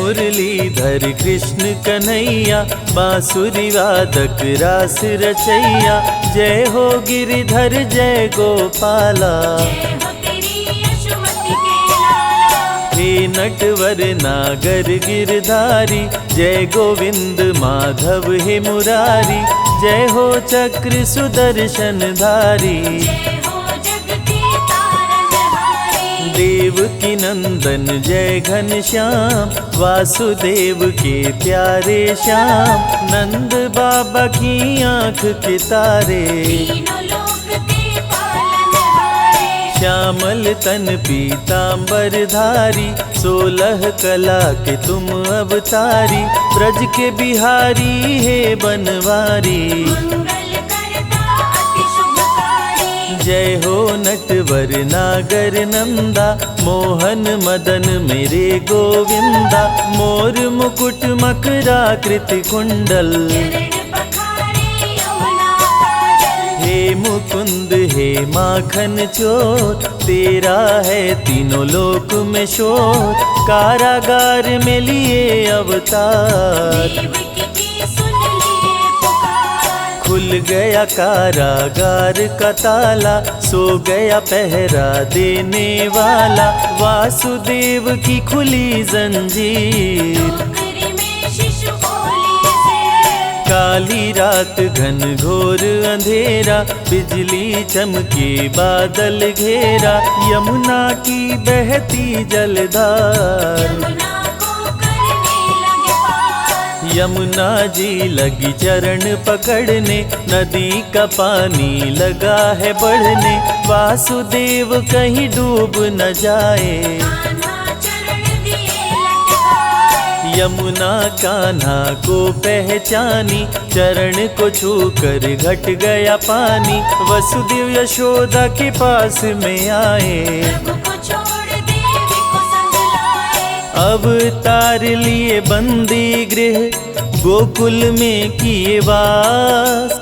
मुरलीधर कृष्ण कन्हैया, बांसुरी वादक रास रचैया। जय हो गिरिधर जय गोपाला, जय हो तेरी यशोमति के लाला। हे नटवर नागर गिरधारी, जय गोविंद माधव हे मुरारी। जय हो चक्र सुदर्शन धारी, जय हो जग के तारनहारी। देवकी नंदन जय घनश्याम, वासुदेव के प्यारे श्याम। नंद बाबा की आँख के तारे, तीनों लोक के पालनहारे। श्यामल तन पीतांबर धारी, 16 कला के तुम अवतारी। ब्रज के बिहारी हे बनवारी, मंगल करता अति शुभकारी। जय हो नटवर नागर नंदा, मोहन मदन मेरे गोविंदा। मोर मुकुट मकराकृति कुंडल, चरण पखारे यमुना काजल। हे मुकुंद हे माखन चोर, तेरा है तीनों लोक में शोर। कारागार में लिए अवतार, देवकी की सुन लिए पुकार। खुल गया कारागार का ताला, सो गया पहरा देने वाला। वासुदेव की खुली जंजीर, टोकरी में शिशु बोली से। काली रात घन घोर अंधेरा, बिजली चमके बादल घेरा। यमुना की बहती जलधार, यमुना को करने लगे पार। यमुना जी लगी चरण पकड़ने, नदी का पानी लगा है बढ़ने। वासुदेव कहीं डूब न जाए, कान्हा चरण दिए लटकाए। यमुना कान्हा को पहचानी, चरण को छूकर घट गया पानी। वसुदेव यशोदा के पास में आए, प्रभु को छोड़ देवी को संग लाए। अवतार लिए बंदी गृह, गोकुल में किए वास।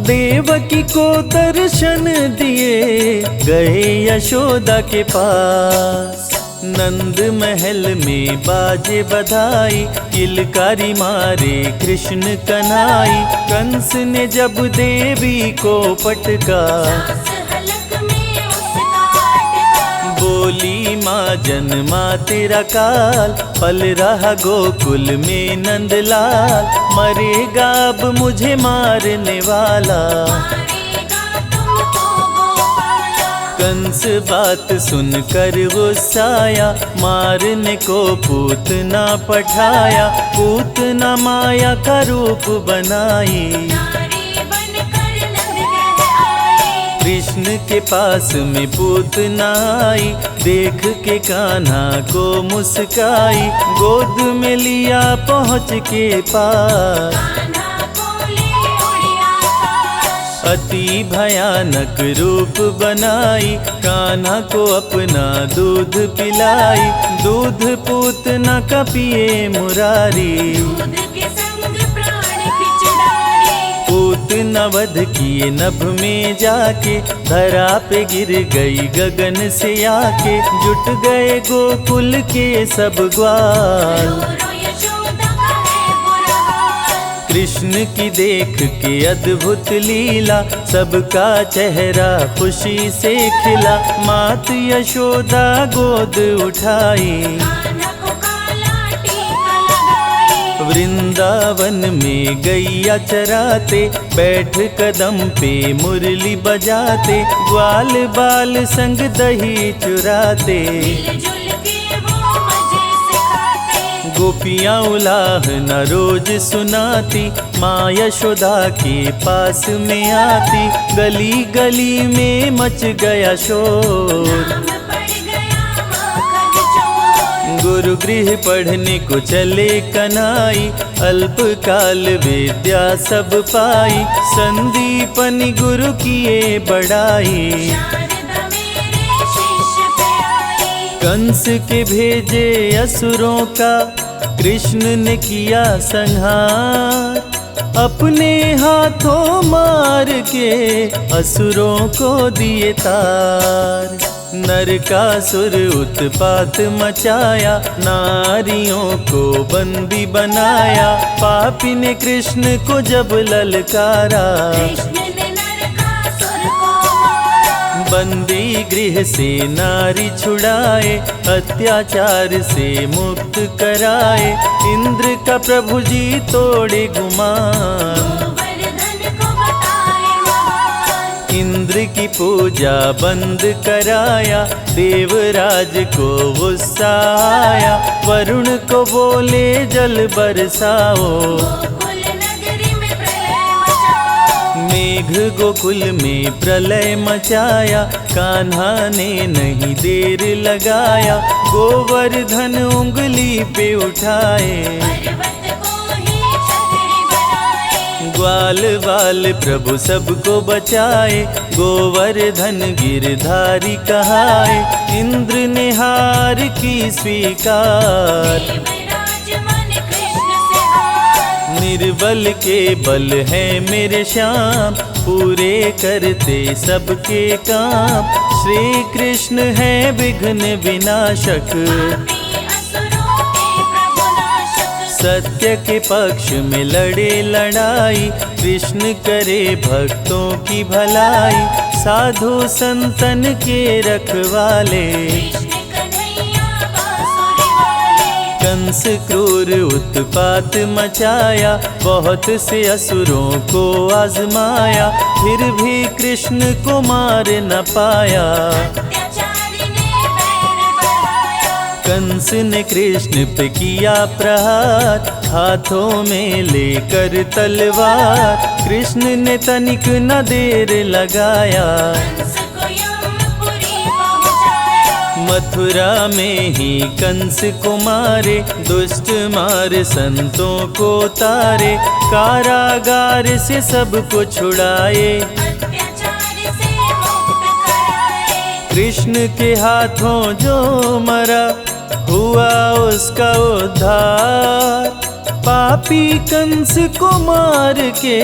देवकी को दर्शन दिए, गए यशोदा के पास। नंद महल में बाजे बधाई, किलकारी मारे कृष्ण कन्हाई। कंस ने जब देवी को पटका, सास हलक में उसका अटका। बोली माँ जन्मा तेरा काल, पल रहा गोकुल में नंदलाल। मरेगा अब मुझे मारने वाला, मारेगा तुमको गोपाला। कंस बात सुनकर गुस्साया, मारने को पूतना पठाया। पूतना माया का रूप बनाई, नारी बनकर नंद ग्रह आई। कृष्ण के पास में पूतना आई। देख के कान्हा को मुस्काई, गोद में लिया पहुँच के पास। कान्हा को ले उड़े आकाश। अति भयानक रूप बनाई, कान्हा को अपना दूध पिलाई। दूध पूतना का पिए मुरारी, दूध के संग प्राण खिचड़ारी। पूतना वध किए नभ में जाके, धरा पे गिर गई गगन से आके। जुट गए गोकुल के सब ग्वाल, रो रो यशोदा का है बुरा हाल। कृष्ण की देख के अद्भुत लीला, सबका चेहरा खुशी से खिला। मात यशोदा गोद उठाई, कान्हा को काला टीका लगाई। वृंदावन में गैया चराते, बैठ कदम पे मुरली बजाते। ग्वाल बाल संग दही चुराते, मिलजुल के वो मजे से खाते। गोपियाँ उलाहना रोज सुनाती, माँ यशोदा के पास में आती। गली गली में मच गया शोर, नाम पड़ गया माखन चोर। गुरु गृह पढ़ने को चले कन्हाई। अल्पकाल विद्या सब पाई, संदीपनि गुरु किए बड़ाई। शारदा मेरे शिष्य पे आई। कंस के भेजे असुरों का, कृष्ण ने किया संहार। अपने हाथों मार के असुरों को दिए तार। नरकासुर उत्पात मचाया, नारियों को बंदी बनाया। पापी ने कृष्ण को जब ललकारा, कृष्ण ने नरकासुर को मारा। बंदी गृह से नारी छुड़ाए, अत्याचार से मुक्त कराए। इंद्र का प्रभु जी तोड़े गुमान, गोवर्धन को बताए महान। इंद्र की पूजा बंद कराया। देवराज को गुस्सा आया, वरुण को बोले जल बरसाओ। गोकुल नगरी में प्रलय मचाओ। मेघ गोकुल में प्रलय मचाया, कान्हा ने नहीं देर लगाया। गोवर्धन उंगली पे उठाए, पर्वत को ही छतरी बनाए। ग्वाल बाल प्रभु सबको बचाए। गोवर्धन गिरधारी कहाए, इंद्र ने हार की स्वीकार। देवराज मन कृष्ण से हार। निर्बल के बल है मेरे श्याम, पूरे करते सबके काम। श्री कृष्ण है विघ्न विनाशक, पापी असुरों के प्रभु नाशक। सत्य के पक्ष में लड़े लड़ाई। कृष्ण करे भक्तों की भलाई, साधु संतन के रखवाले। कृष्ण कन्हैया बांसुरी वाले। कंस क्रूर उत्पात मचाया, बहुत से असुरों को आजमाया। फिर भी कृष्ण को मार न पाया। अत्याचारी ने बैर बढ़ाया। कंस ने कृष्ण पे किया प्रहार, हाथों में लेकर तलवार। कृष्ण ने तनिक न देर लगाया, कंस को यमपुरी पहुंचाया। मथुरा में ही कंस को मारे। दुष्ट मार संतों को तारे, कारागार से सबको छुड़ाए। अत्याचारी से मुक्त कराए। कृष्ण के हाथों जो मरा, हुआ उसका उद्धार। पापी कंस को मार के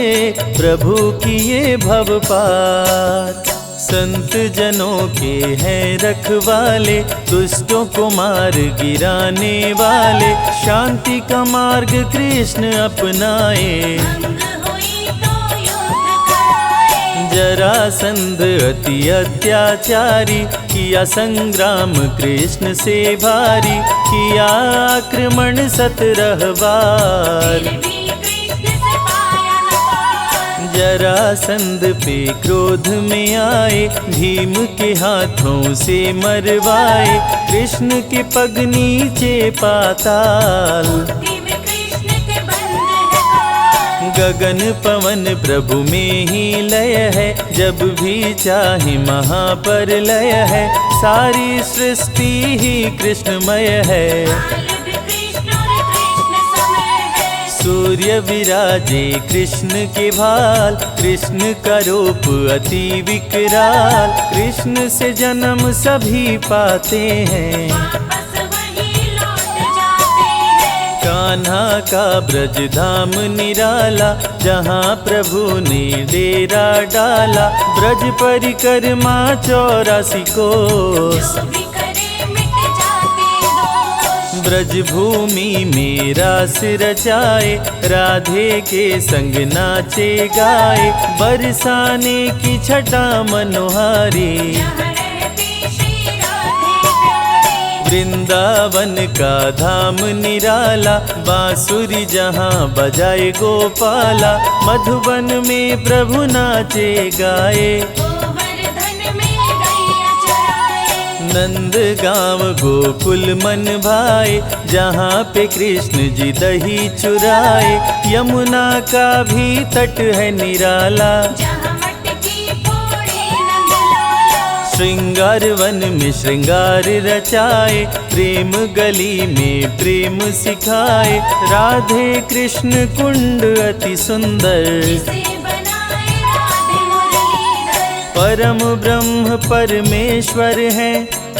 प्रभु किए भव पार। संत जनों के हैं रखवाले, दुष्टों को मार गिराने वाले। शांति का मार्ग कृष्ण अपनाए, भंग हुई तो युद्ध कराए। जरासंध अति अत्याचारी, किया संग्राम कृष्ण से भारी। किया आक्रमण 17 बार, फिर भी कृष्ण से पाया न पार। जरासंध पे क्रोध में आए, भीम के हाथों से मरवाए। कृष्ण के पग नीचे पाताल, मुट्ठी में कृष्ण के बंद है काल। गगन पवन प्रभु में ही लय है। जब भी चाहे महाप्रलय है। सारी सृष्टि ही कृष्णमय है। काल भी कृष्ण और कृष्ण समय है। सूर्य विराजे कृष्ण के भाल, कृष्ण का रूप अति विकराल। कृष्ण से जन्म सभी पाते हैं, वापस वही लौट जाते हैं। कान्हा का ब्रज धाम निराला, जहाँ प्रभु ने डेरा डाला। ब्रज परिक्रमा 84 कोस, जो भी करे मिट जाते दोष। ब्रज भूमि में रास रचाए। राधे के संग नाचे गाए, बरसाने की छटा मनोहारी। यहाँ रहती श्री राधे प्यारी। वृंदावन का धाम निराला, बांसुरी जहाँ बजाए गोपाला। मधुबन में प्रभु नाचे गाए, गोवर्धन में गैया चराए। नंद गाँव गोकुल मन भाए। जहाँ पे कृष्ण जी दही चुराए, यमुना का भी तट है निराला। जहाँ मटकी फोड़े नंदलाला। श्रृंगार वन में श्रृंगार रचाए, प्रेम गली में प्रेम सिखाए। राधे कृष्ण कुंड अति सुंदर, जिसे बनाए राधे मुरलीधर। परम ब्रह्म परमेश्वर है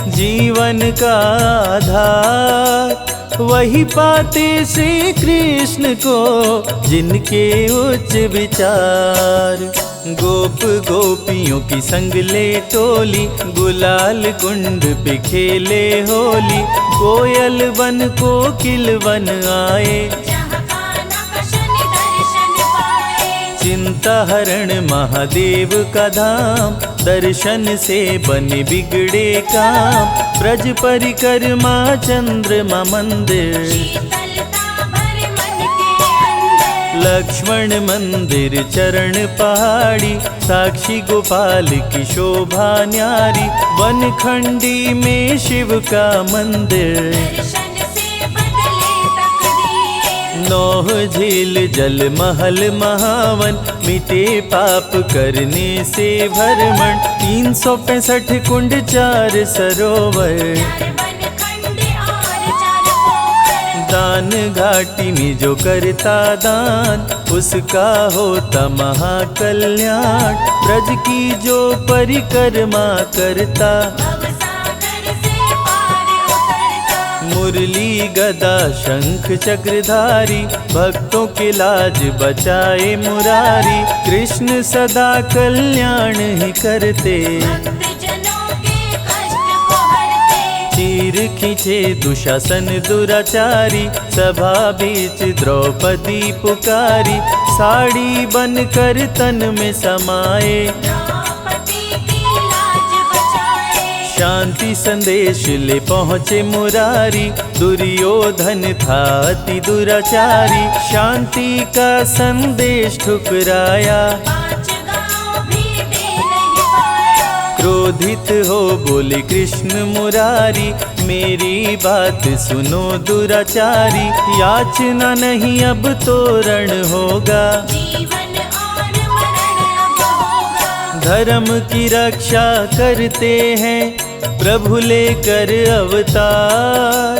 जीवन का आधार। वही पाते श्री कृष्ण को जिनके उच्च विचार। गोप गोपियों की संग ले टोली, गुलाल कुंड पे खेले होली। कोयल वन कोकिल वन आए, जहाँ कान्हा का शनि दर्शन पाए। चिंता हरण महादेव का धाम, दर्शन से बने बिगड़े काम। ब्रज परिक्रमा चंद्रमा मंदिर, शीतलता भरे मन के अंदर। लक्ष्मण मंदिर चरण पहाड़ी, साक्षी गोपाल की शोभा न्यारी। वनखंडी में शिव का मंदिर, दर्शन से बदले तकदीर। नौह झील जल महल महावन, मिटे पाप करने से भरमण। 365 कुंड 4 सरोवर, चार वनखंड और 4 पोखर। दान घाटी में जो करता दान, उसका होता महाकल्याण। ब्रज की जो परिक्रमा करता, भवसागर से पार उतरता। मुरली गदा शंख चक्रधारी, भक्तों के लाज बचाए मुरारी। कृष्ण सदा कल्याण ही करते, भक्तजनों के कष्ट को हरते। चीर खींचे दुशासन दुराचारी, सभा बीच द्रौपदी पुकारी। साड़ी बनकर तन में समाए, द्रौपदी की लाज बचाए। शांति संदेश ले पहुँचे मुरारी। दुर्योधन था अति दुराचारी, शांति का संदेश ठुकराया। 5 गांव भी दे नहीं पाया। क्रोधित हो बोले कृष्ण मुरारी, मेरी बात सुनो दुराचारी। याचना नहीं अब तोरण होगा, जीवन और मरण अब होगा। धर्म की रक्षा करते हैं प्रभु लेकर अवतार।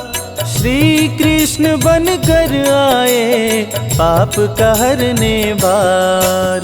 श्री कृष्ण बनकर आए, पाप का हरने बार।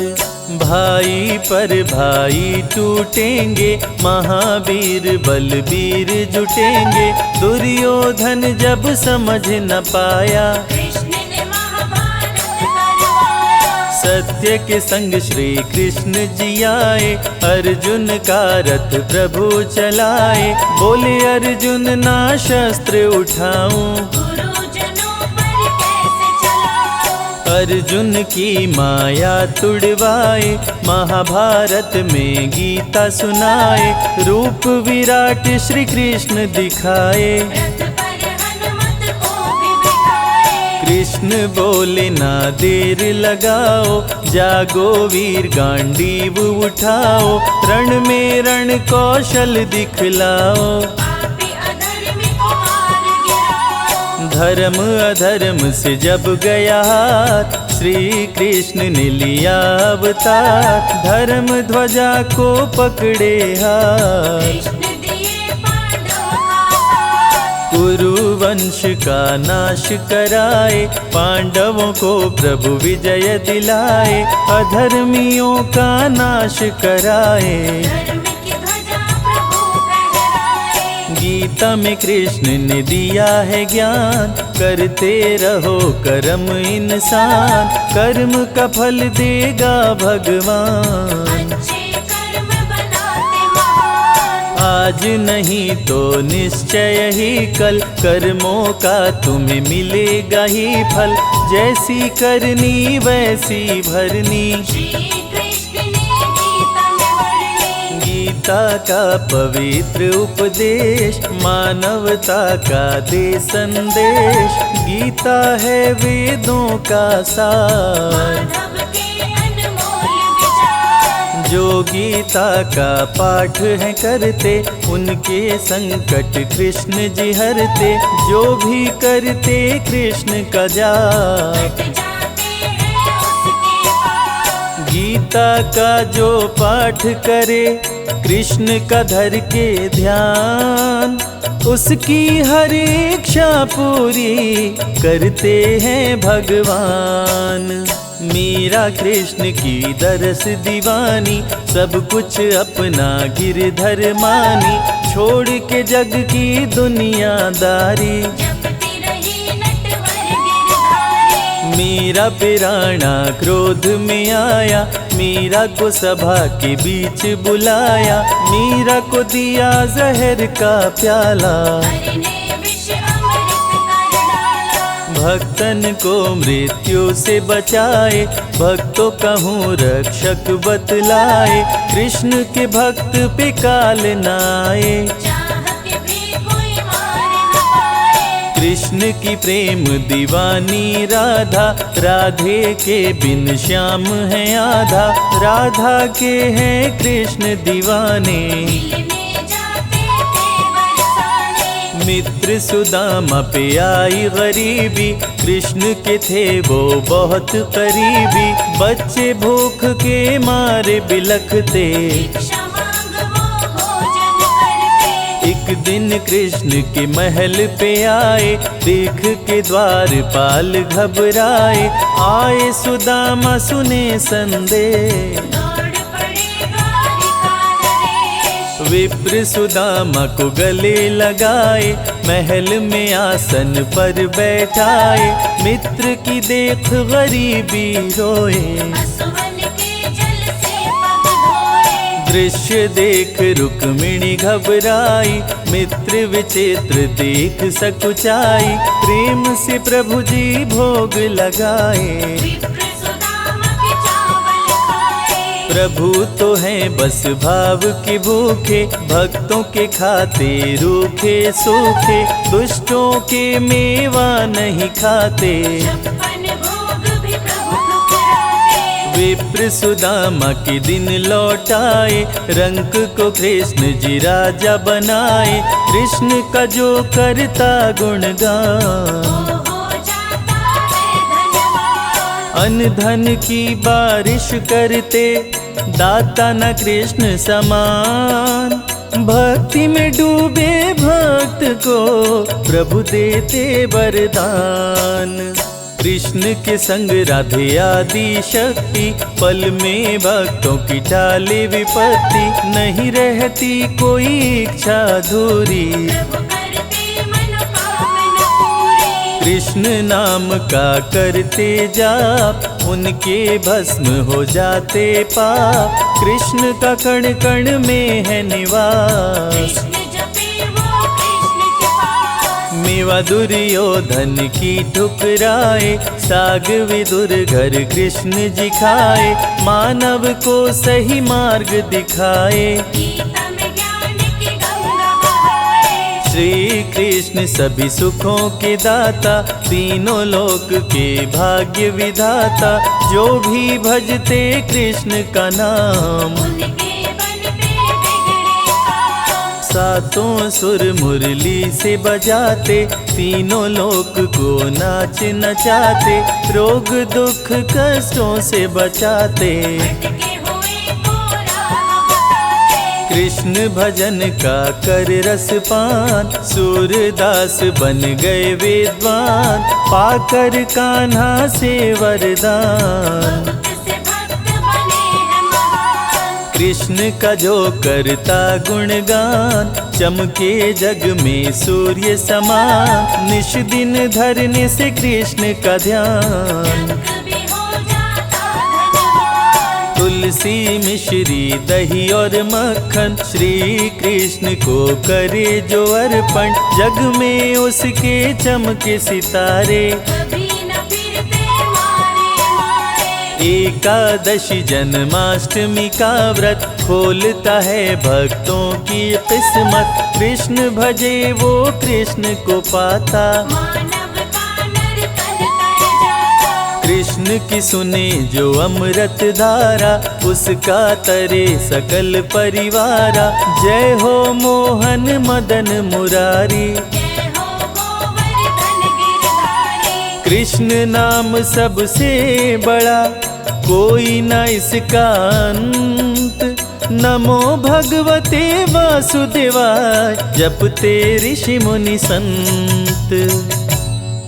भाई पर भाई टूटेंगे, महावीर बलबीर जुटेंगे। दुर्योधन जब समझ न पाया, कृष्ण ने महाभारत करवाया। सत्य के संग श्री कृष्ण जी आए। अर्जुन का रथ प्रभु चलाए, बोले अर्जुन ना शस्त्र उठाऊं, गुरुजनों पर कैसे चलाऊं। अर्जुन की माया तुड़वाए। महाभारत में गीता सुनाए, रूप विराट श्री कृष्ण दिखाए। रथ पर हनुमत को भी बिठाए। कृष्ण बोले ना देर लगाओ, जागो वीर गांडीव उठाओ। रण में रण कौशल दिखलाओ, पापी अधर्मी को मार गिराओ। धर्म अधर्म से जब गया हाथ, श्री कृष्ण ने लिया अवतार। धर्म ध्वजा को पकड़े हाथ, कृष्ण दिए पांडवों का साथ। कुरु वंश का नाश कराए, पांडवों को प्रभु विजय दिलाए। अधर्मियों का नाश कराए, धर्म की ध्वजा प्रभु फहराए। गीता में कृष्ण ने दिया है ज्ञान। करते रहो कर्म इंसान, कर्म का फल देगा भगवान। अच्छे कर्म बनाते महान। आज नहीं तो निश्चय ही कल, कर्मों का तुम्हें मिलेगा ही फल। जैसी करनी वैसी भरनी, श्री कृष्ण ने गीता में वर्णी। गीता का पवित्र उपदेश, मानवता का दे संदेश। गीता है वेदों का सार, माधव के अनमोल विचार। जो गीता का पाठ है करते, उनके संकट कृष्ण जी हरते। जो भी करते कृष्ण का जाप, हट जाते हैं उसके पाप। गीता का जो पाठ करे, कृष्ण का धर के ध्यान। उसकी हर इच्छा पूरी करते हैं भगवान। मीरा कृष्ण की दरस दीवानी, सब कुछ अपना गिरधर मानी। छोड़ के जग की दुनियादारी, जपती रही नटवर गिरधारी। मीरा पे राणा क्रोध में आया, मीरा को सभा के बीच बुलाया, मीरा को दिया जहर का प्याला। हरि ने विष अमृत कर डाला। भक्तन को मृत्यु से बचाए, भक्तों कहूँ रक्षक बतलाए, कृष्ण के भक्त पे काल न आए। चाह के भी कोई मार न पाए। कृष्ण की प्रेम दीवानी राधा, राधे के बिन श्याम है आधा, राधा के हैं कृष्ण दीवाने। दिल में जाते थे बरसाने। मित्र सुदामा पे आई गरीबी, कृष्ण के थे वो बहुत करीबी, बच्चे भूख के मारे बिलखते। भिक्षा मांग वो भोजन करते। एक दिन कृष्ण के महल पे आए, देख के द्वारपाल घबराए, आए सुदामा सुने संदेश। दौड़ पड़े द्वारिका नरेश। विप्र सुदामा को गले लगाए, महल में आसन पर बैठाए, मित्र की देख गरीबी रोए। असुवन के जल से पग धोए। दृश्य देख रुक्मिणी घबराई, मित्र विचित्र देख सकुचाई, प्रेम से प्रभु जी भोग लगाए। विप्र सुदामा के चावल खाए। प्रभु तो हैं बस भाव के भूखे, भक्तों के खाते रूखे सूखे, दुष्टों के मेवा नहीं खाते। 56 भोग भी प्रभु ठुकराए। विप्र सुदामा के दिन लौटाए, रंक को कृष्ण जी राजा बनाए, कृष्ण का जो करता गुणगान। हो जाता है धनवान। अन्न धन की बारिश करते, दाता न कृष्ण समान, भक्ति में डूबे भक्त को प्रभु देते वरदान। कृष्ण के संग राधे आदि शक्ति, पल में भक्तों की टाले विपत्ति, नहीं रहती कोई इच्छा अधूरी। प्रभु करते मनोकामना पूरी। कृष्ण नाम का करते जाप, उनके भस्म हो जाते पाप, कृष्ण का कण कण में है निवास। कृष्ण जपे वो कृष्ण के पास। मेवा दुर्योधन की ठुकराए, साग विदुर घर कृष्ण जी खाए, मानव को सही मार्ग दिखाए। गीता में ज्ञान की गंगा बहाए। श्री कृष्ण सभी सुखों के दाता, तीनों लोक के भाग्य विधाता, जो भी भजते कृष्ण का नाम। उनके बल पे बिगड़े काम। सातों सुर मुरली से बजाते, तीनों लोक को नाच नचाते, रोग दुख कष्टों से बचाते। भटके हुए को राह बताते। कृष्ण भजन का कर रस पान, सूरदास बन गए विद्वान, पाकर कान्हा से वरदान। भक्त से भक्त बने हैं महान। कृष्ण का जो करता गुणगान, चमके जग में सूर्य समान, निश दिन धरने से कृष्ण का ध्यान। जग भी हो जाता धनवान। तुलसी मिश्री दही और मक्खन, श्री कृष्ण को करे जो अर्पण, जग में उसके चमके सितारे। कभी न फिरते मारे मारे। एकादशी जन्माष्टमी का व्रत, खोलता है भक्तों की किस्मत, कृष्ण भजे वो कृष्ण को पाता। मानव का नर्तन कर जाता। कृष्ण की सुने जो अमृत धारा, उसका तरे सकल परिवारा। जय हो मोहन मदन मुरारी, जय हो गोवर्धन गिरधारी। कृष्ण नाम सबसे बड़ा, कोई न इसका अंत। नमो भगवते वासुदेवाय, जपते ऋषि मुनि संत।